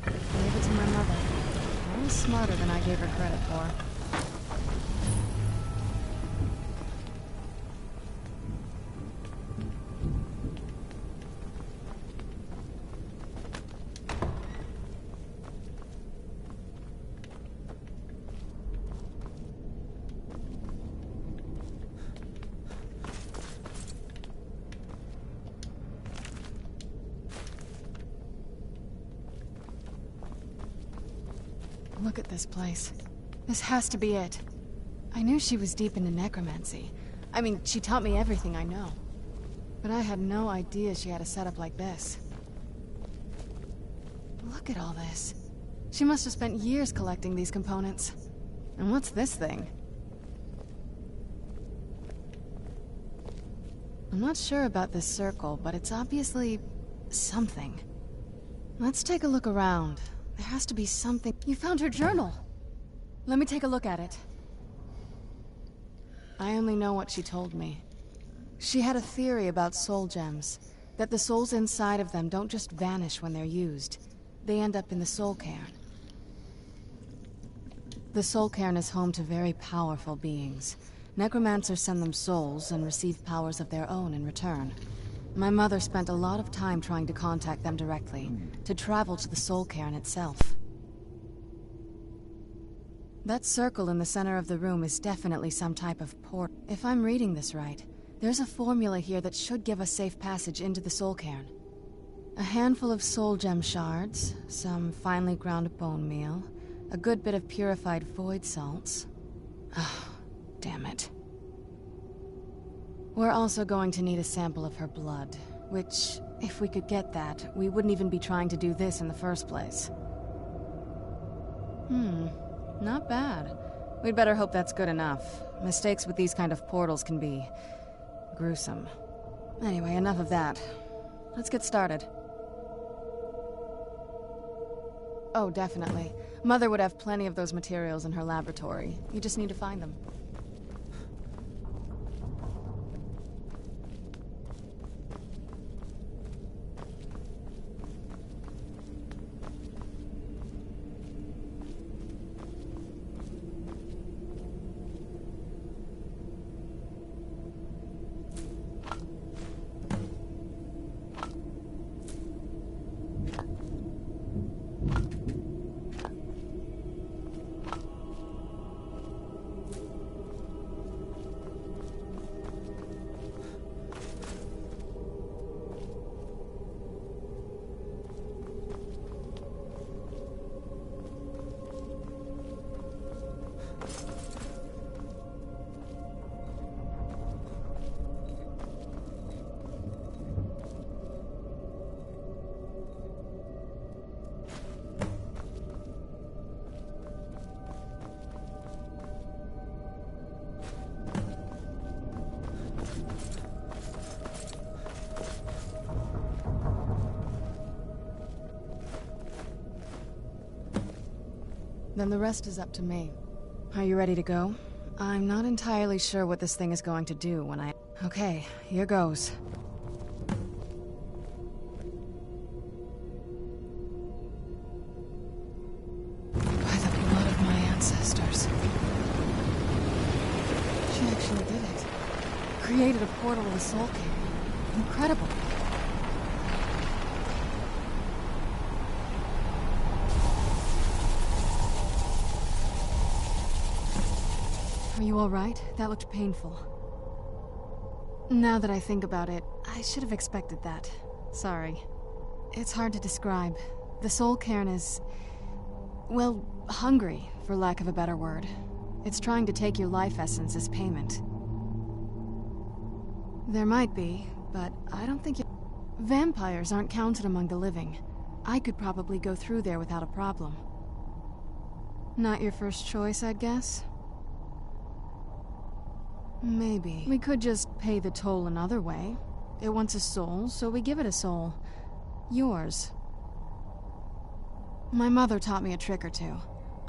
Gave it to my mother. Always smarter than I gave her credit for. Look at this place. This has to be it. I knew she was deep into necromancy. I mean, she taught me everything I know. But I had no idea she had a setup like this. Look at all this. She must have spent years collecting these components. And what's this thing? I'm not sure about this circle, but it's obviously something. Let's take a look around. There has to be something. You found her journal. Let me take a look at it. I only know what she told me. She had a theory about soul gems, that the souls inside of them don't just vanish when they're used. They end up in the soul cairn. The soul cairn is home to very powerful beings. Necromancers send them souls and receive powers of their own in return. My mother spent a lot of time trying to contact them directly, to travel to the soul cairn itself. That circle in the center of the room is definitely some type of port. If I'm reading this right, there's a formula here that should give us safe passage into the soul cairn. A handful of soul gem shards, some finely ground bone meal, a good bit of purified void salts. Oh, damn it. We're also going to need a sample of her blood, which, If we could get that, we wouldn't even be trying to do this in the first place. Not bad. We'd better hope that's good enough. Mistakes with these kind of portals can be gruesome. Anyway, enough of that. Let's get started. Oh, definitely. Mother would have plenty of those materials in her laboratory. You just need to find them. Then the rest is up to me. Are you ready to go? I'm not entirely sure what this thing is going to do when I... Okay, here goes. By the blood of my ancestors. She actually did it. Created a portal of the Soul King. Incredible. Are you all right? That looked painful. Now that I think about it, I should have expected that. Sorry. It's hard to describe. The Soul Cairn is... well, hungry, for lack of a better word. It's trying to take your life essence as payment. There might be, but I don't think vampires aren't counted among the living. I could probably go through there without a problem. Not your first choice, I'd guess? Maybe. We could just pay the toll another way. It wants a soul, so we give it a soul. Yours. My mother taught me a trick or two.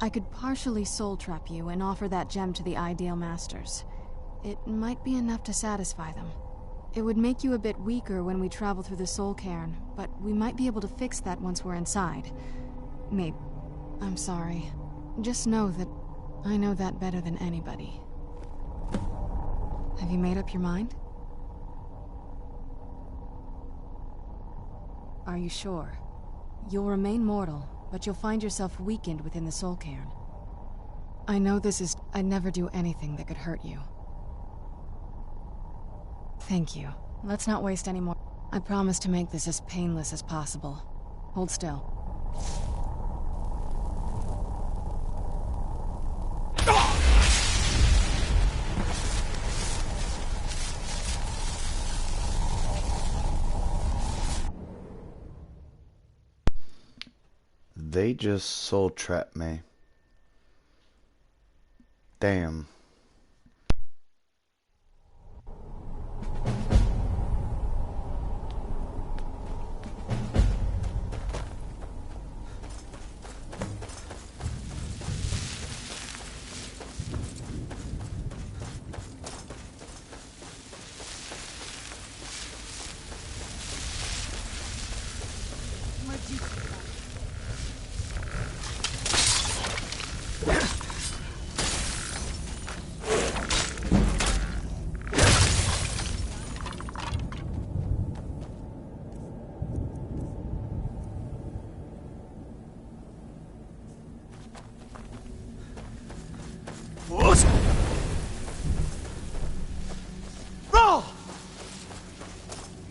I could partially soul trap you and offer that gem to the Ideal Masters. It might be enough to satisfy them. It would make you a bit weaker when we travel through the Soul Cairn, but we might be able to fix that once we're inside. Maybe. I'm sorry. Just know that I know that better than anybody. Have you made up your mind? Are you sure? You'll remain mortal, but you'll find yourself weakened within the Soul Cairn. I know this is... I'd never do anything that could hurt you. Thank you. Let's not waste any more... I promise to make this as painless as possible. Hold still. They just soul trapped me. Damn.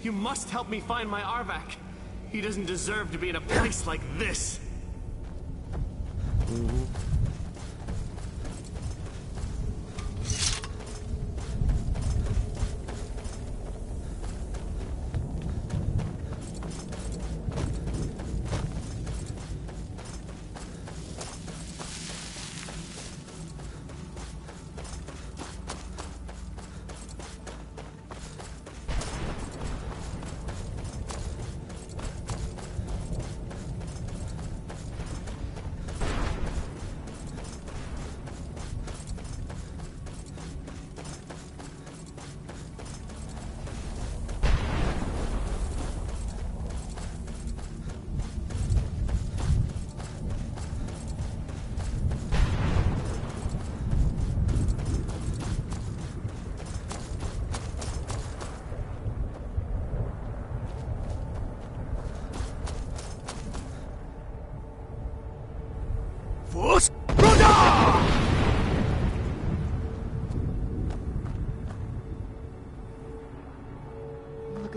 You must help me find my Arvak. He doesn't deserve to be in a place like this.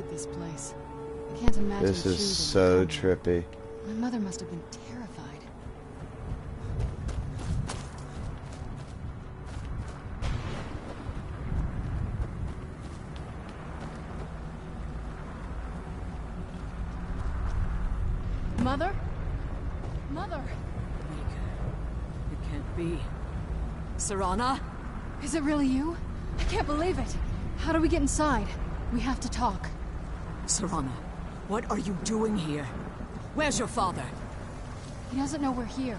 of this place. I can't imagine This is so trippy. My mother must have been terrified. Mother? Mother! It can't be. Serana? Is it really you? I can't believe it. How do we get inside? We have to talk. Serana, what are you doing here? Where's your father? He doesn't know we're here.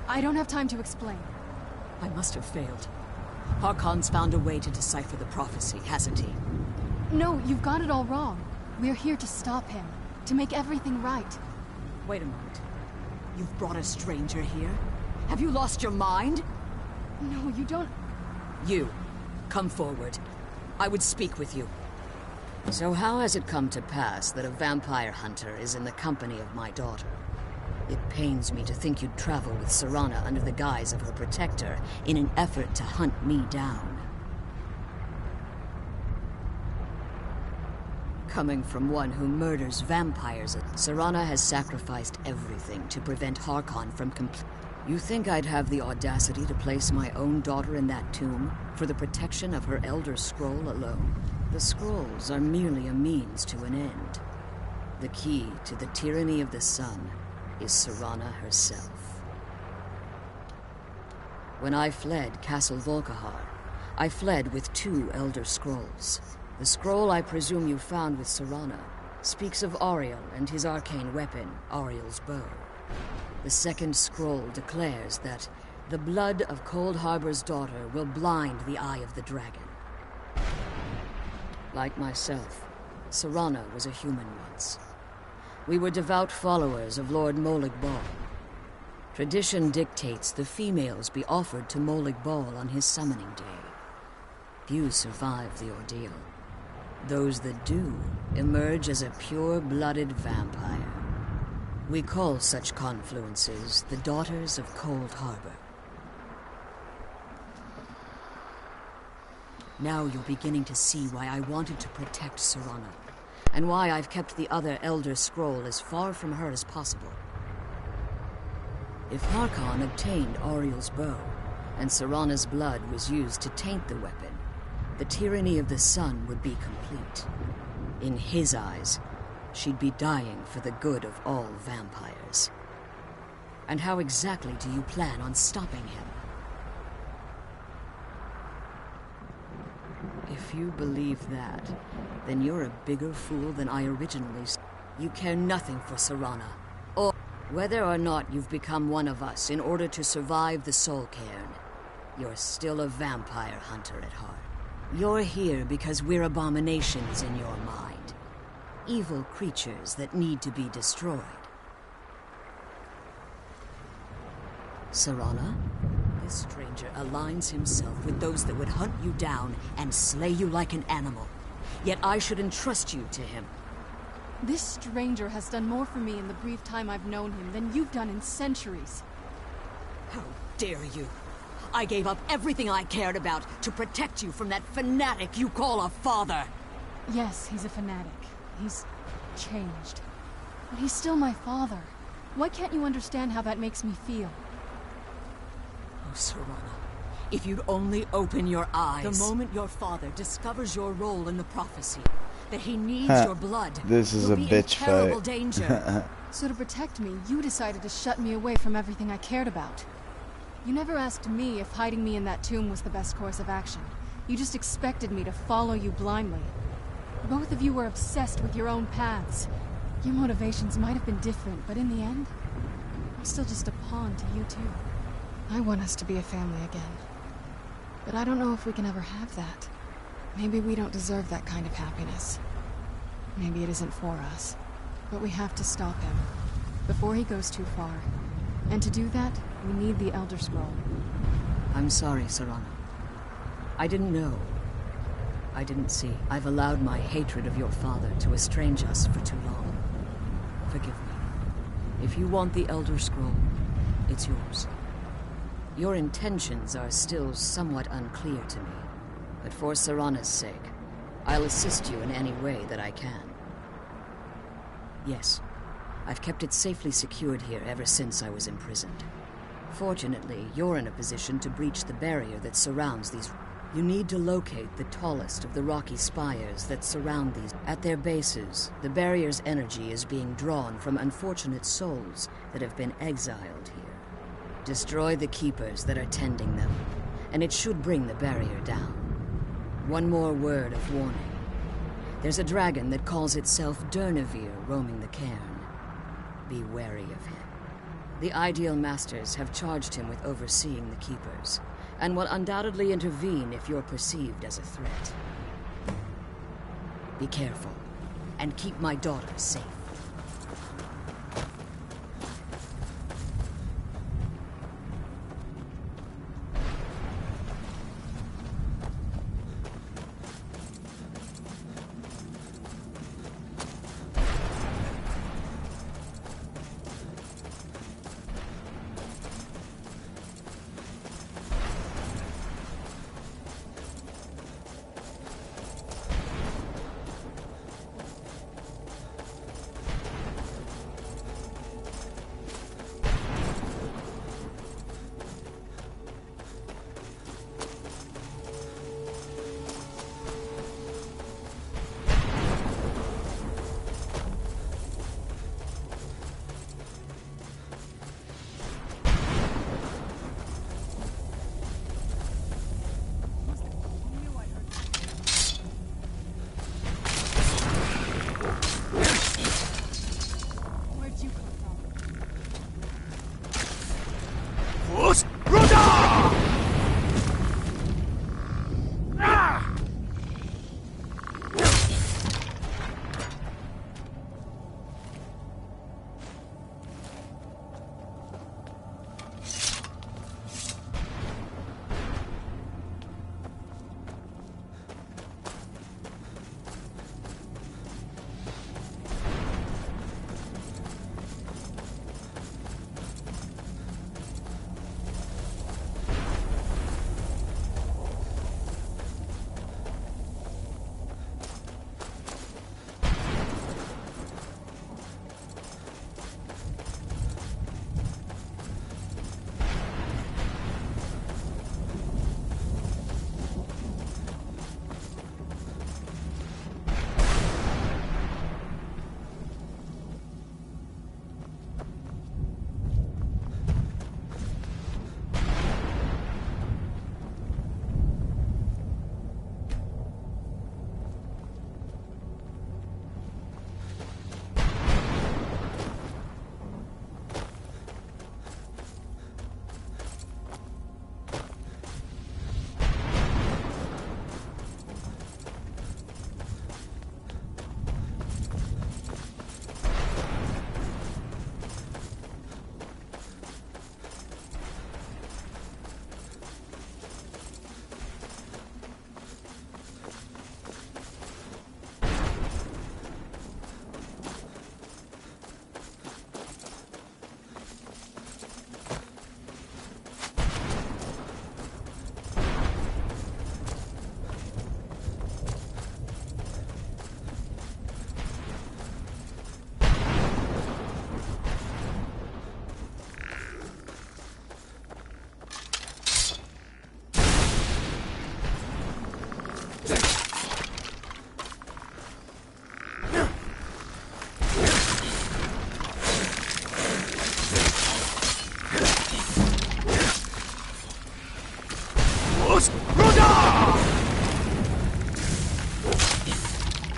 I don't have time to explain. I must have failed. Harkon's found a way to decipher the prophecy, hasn't he? No, you've got it all wrong. We're here to stop him. To make everything right. Wait a moment. You've brought a stranger here? Have you lost your mind? No, you don't... You, come forward. I would speak with you. So how has it come to pass that a vampire hunter is in the company of my daughter? It pains me to think you'd travel with Serana under the guise of her protector in an effort to hunt me down. Coming from one who murders vampires, Serana has sacrificed everything to prevent Harkon from You think I'd have the audacity to place my own daughter in that tomb for the protection of her Elder Scroll alone? The scrolls are merely a means to an end. The key to the tyranny of the sun is Serana herself. When I fled Castle Volkihar, I fled with 2 Elder Scrolls. The scroll I presume you found with Serana speaks of Ariel and his arcane weapon, Ariel's bow. The second scroll declares that the blood of Cold Harbor's daughter will blind the eye of the dragon. Like myself, Serana was a human once. We were devout followers of Lord Molig Bal. Tradition dictates the females be offered to Molig Bal on his summoning day. Few survive the ordeal. Those that do emerge as a pure-blooded vampire. We call such confluences the Daughters of Cold Harbor. Now you're beginning to see why I wanted to protect Serana, and why I've kept the other Elder Scroll as far from her as possible. If Harkon obtained Ariel's bow, and Serana's blood was used to taint the weapon, the tyranny of the sun would be complete. In his eyes, she'd be dying for the good of all vampires. And how exactly do you plan on stopping him? If you believe that, then you're a bigger fool than I originally saw. You care nothing for Serana, or whether or not you've become one of us in order to survive the Soul Cairn. You're still a vampire hunter at heart. You're here because we're abominations in your mind. Evil creatures that need to be destroyed. Serana, this stranger aligns himself with those that would hunt you down and slay you like an animal. Yet I should entrust you to him. This stranger has done more for me in the brief time I've known him than you've done in centuries. How dare you! I gave up everything I cared about to protect you from that fanatic you call a father! Yes, he's a fanatic. He's changed. But he's still my father. Why can't you understand how that makes me feel? Oh, Serana, if you'd only open your eyes. The moment your father discovers your role in the prophecy, that he needs your blood, this is a bitch in terrible fight. danger. So to protect me, you decided to shut me away from everything I cared about. You never asked me if hiding me in that tomb was the best course of action. You just expected me to follow you blindly. Both of you were obsessed with your own paths. Your motivations might have been different, but in the end, I'm still just a pawn to you two. I want us to be a family again. But I don't know if we can ever have that. Maybe we don't deserve that kind of happiness. Maybe it isn't for us. But we have to stop him, before he goes too far. And to do that, we need the Elder Scroll. I'm sorry, Serana. I didn't know. I didn't see. I've allowed my hatred of your father to estrange us for too long. Forgive me. If you want the Elder Scroll, it's yours. Your intentions are still somewhat unclear to me, but for Serana's sake, I'll assist you in any way that I can. Yes. I've kept it safely secured here ever since I was imprisoned. Fortunately, you're in a position to breach the barrier that surrounds these... You need to locate the tallest of the rocky spires that surround these. At their bases, the barrier's energy is being drawn from unfortunate souls that have been exiled here. Destroy the keepers that are tending them, and it should bring the barrier down. One more word of warning. There's a dragon that calls itself Durnevere roaming the cairn. Be wary of him. The Ideal Masters have charged him with overseeing the keepers, and will undoubtedly intervene if you're perceived as a threat. Be careful, and keep my daughter safe.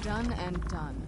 Done and done.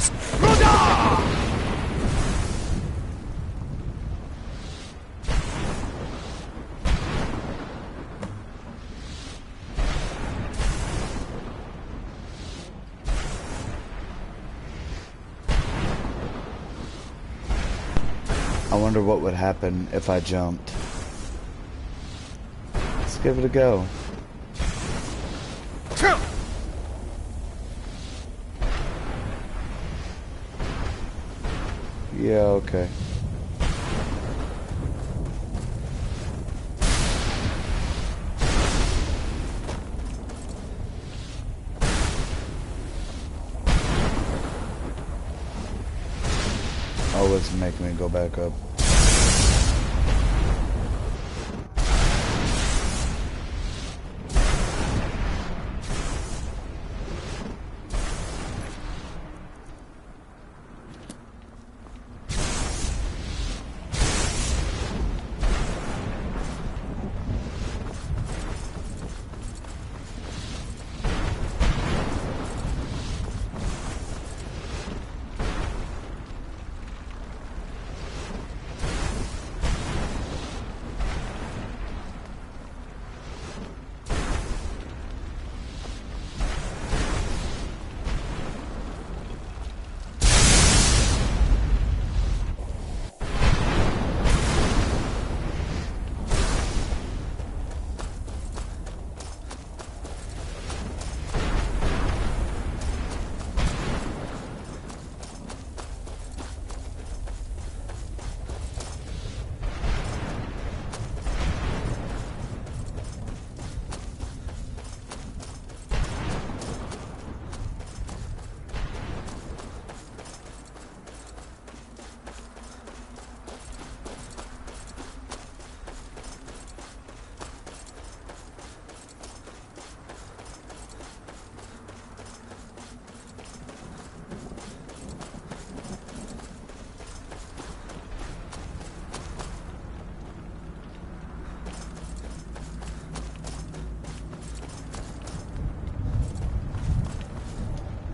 Ghost! Roda! I wonder what would happen if I jumped. Let's give it a go. Yeah, okay. Oh, it's making me go back up.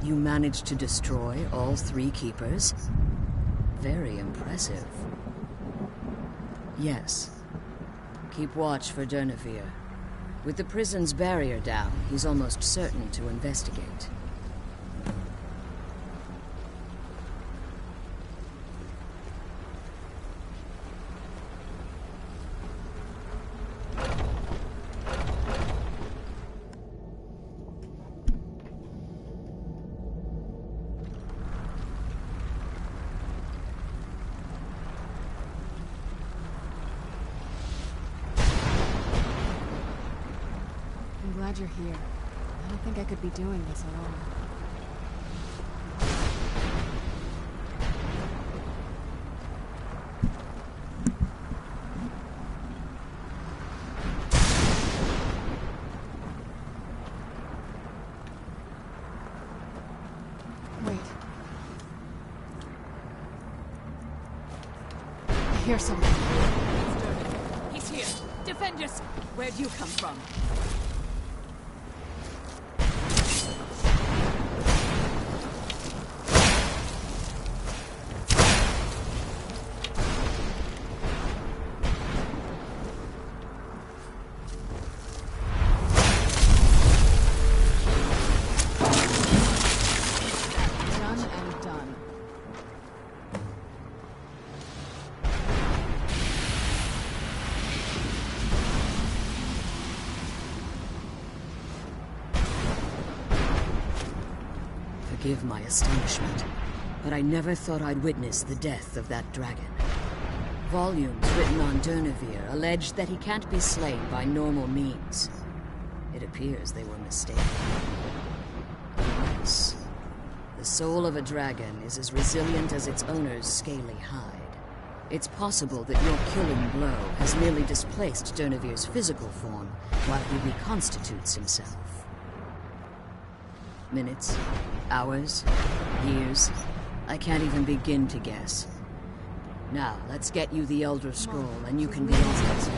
You managed to destroy all 3 keepers? Very impressive. Yes. Keep watch for Durnevere. With the prison's barrier down, he's almost certain to investigate. I'm glad you're here. I don't think I could be doing this alone. Wait. I hear something. He's here. Defend us. Where'd you come from? Forgive my astonishment, but I never thought I'd witness the death of that dragon. Volumes written on Durnevere allege that he can't be slain by normal means. It appears they were mistaken. Yes. The soul of a dragon is as resilient as its owner's scaly hide. It's possible that your killing blow has merely displaced Durnevere's physical form while he reconstitutes himself. Minutes, hours, years. I can't even begin to guess. Now, let's get you the Elder Scroll, and you can be on it.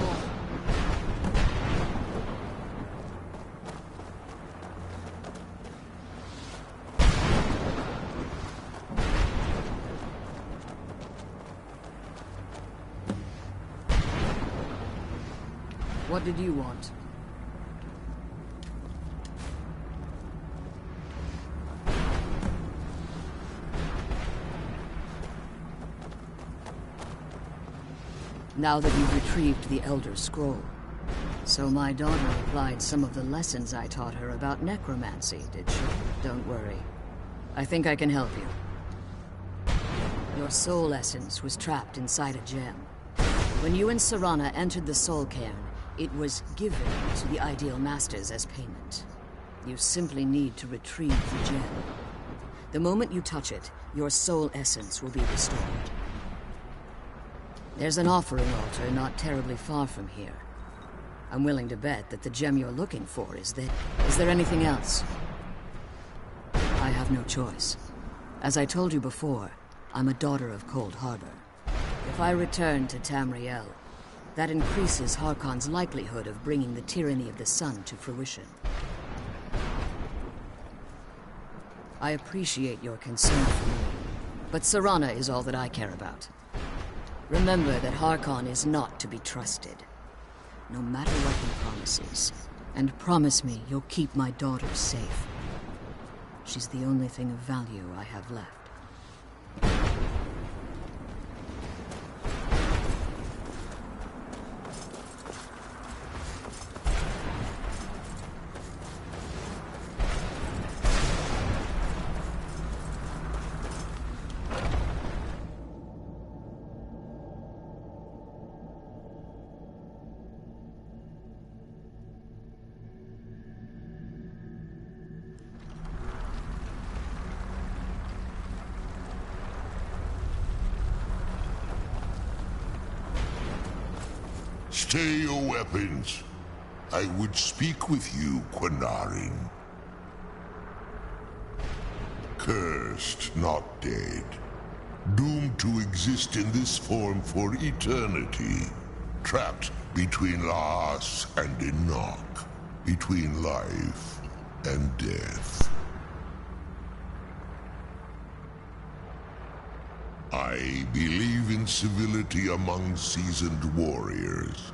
What did you want? Now that you've retrieved the Elder Scroll. So my daughter applied some of the lessons I taught her about necromancy, did she? Don't worry. I think I can help you. Your soul essence was trapped inside a gem. When you and Serana entered the Soul Cairn, it was given to the Ideal Masters as payment. You simply need to retrieve the gem. The moment you touch it, your soul essence will be restored. There's an offering altar not terribly far from here. I'm willing to bet that the gem you're looking for is there. Is there anything else? I have no choice. As I told you before, I'm a daughter of Cold Harbor. If I return to Tamriel, that increases Harkon's likelihood of bringing the tyranny of the sun to fruition. I appreciate your concern for me, but Serana is all that I care about. Remember that Harkon is not to be trusted, no matter what he promises. And promise me you'll keep my daughter safe. She's the only thing of value I have left. Stay your weapons. I would speak with you, Quinarin. Cursed, not dead. Doomed to exist in this form for eternity. Trapped between Laas and Enoch. Between life and death. I believe in civility among seasoned warriors,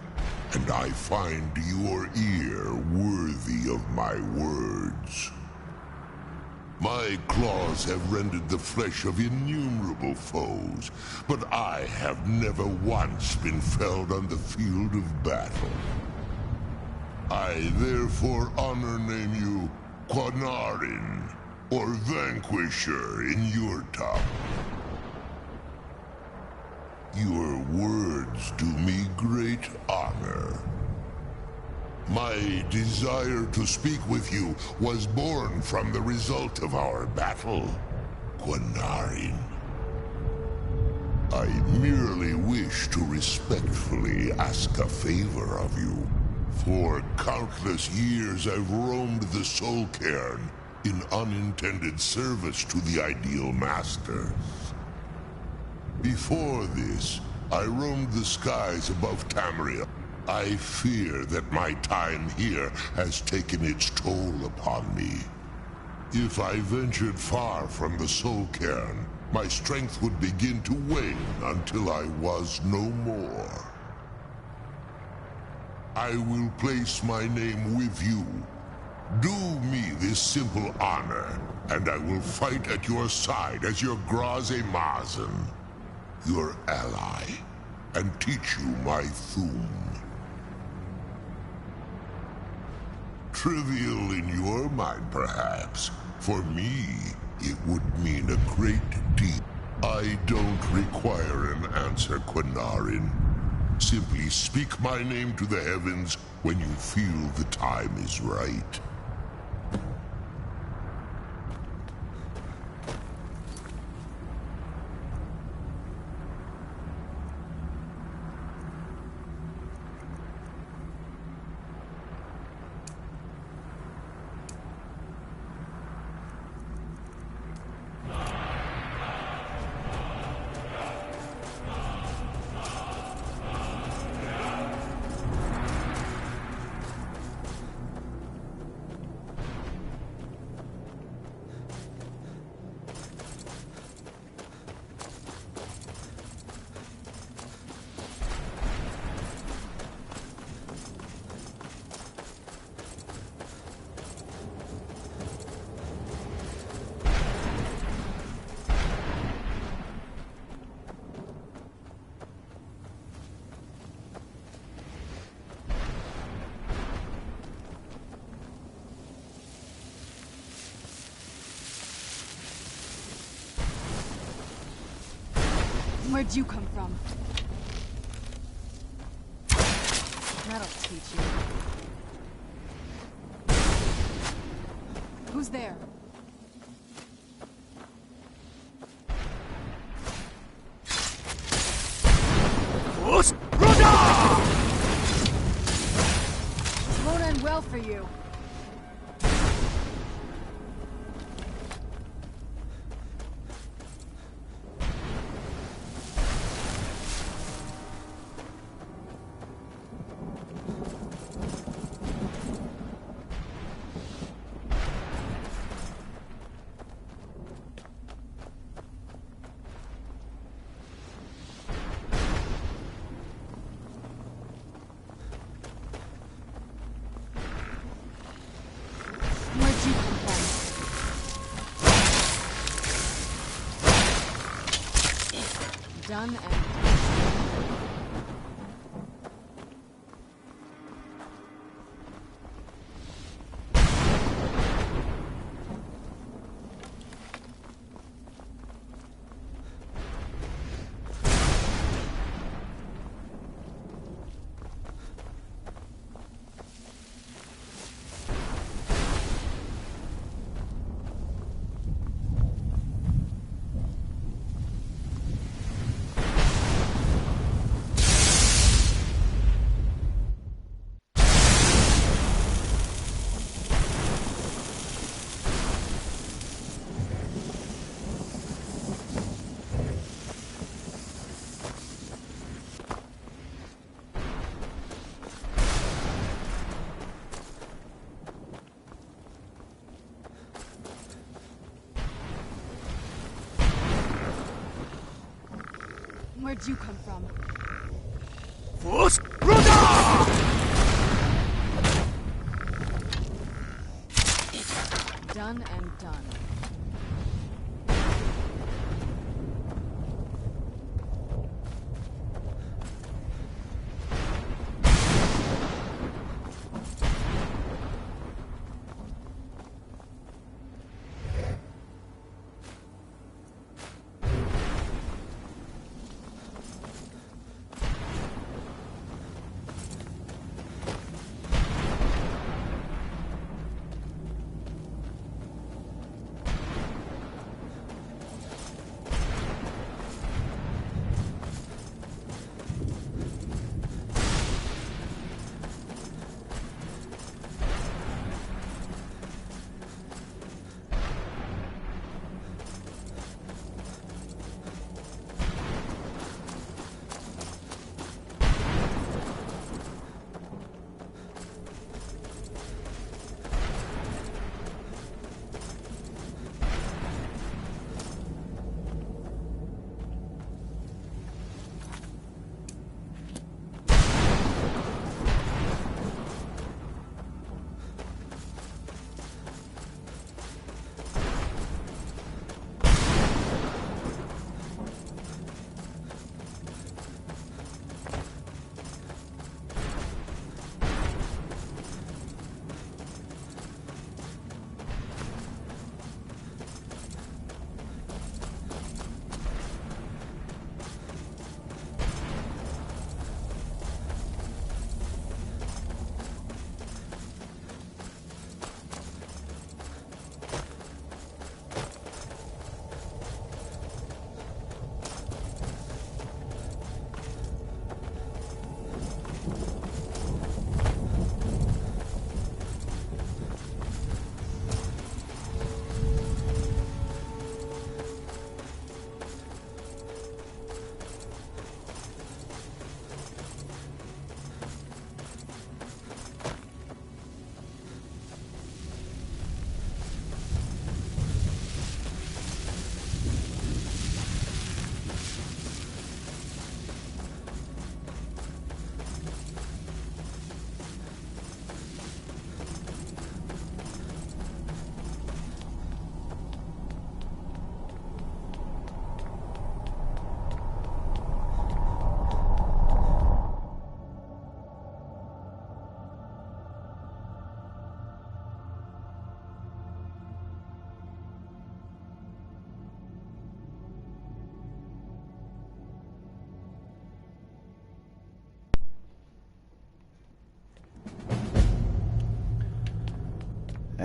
and I find your ear worthy of my words. My claws have rended the flesh of innumerable foes, but I have never once been felled on the field of battle. I therefore honor name you Quinarin, or Vanquisher in your tongue. Your words do me great honor. My desire to speak with you was born from the result of our battle, Quinarin. I merely wish to respectfully ask a favor of you. For countless years I've roamed the Soul Cairn in unintended service to the Ideal Masters. Before this, I roamed the skies above Tamriel. I fear that my time here has taken its toll upon me. If I ventured far from the Soul Cairn, my strength would begin to wane until I was no more. I will place my name with you. Do me this simple honor, and I will fight at your side as your Graze Mazen, your ally, and teach you my Thum. Trivial in your mind, perhaps. For me, it would mean a great deal. I don't require an answer, Quinarin. Simply speak my name to the heavens when you feel the time is right. Where'd you come from? That'll teach you. Who's there? Won't end well for you. Done and where'd you come from? Done and done.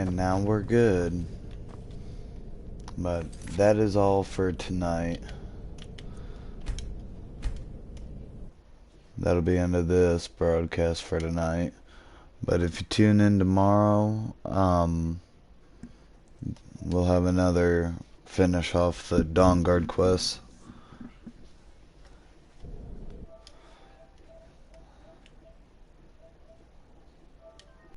And now we're good. But that is all for tonight. That'll be the end of this broadcast for tonight. But if you tune in tomorrow, we'll have another finish off the Dawnguard quest.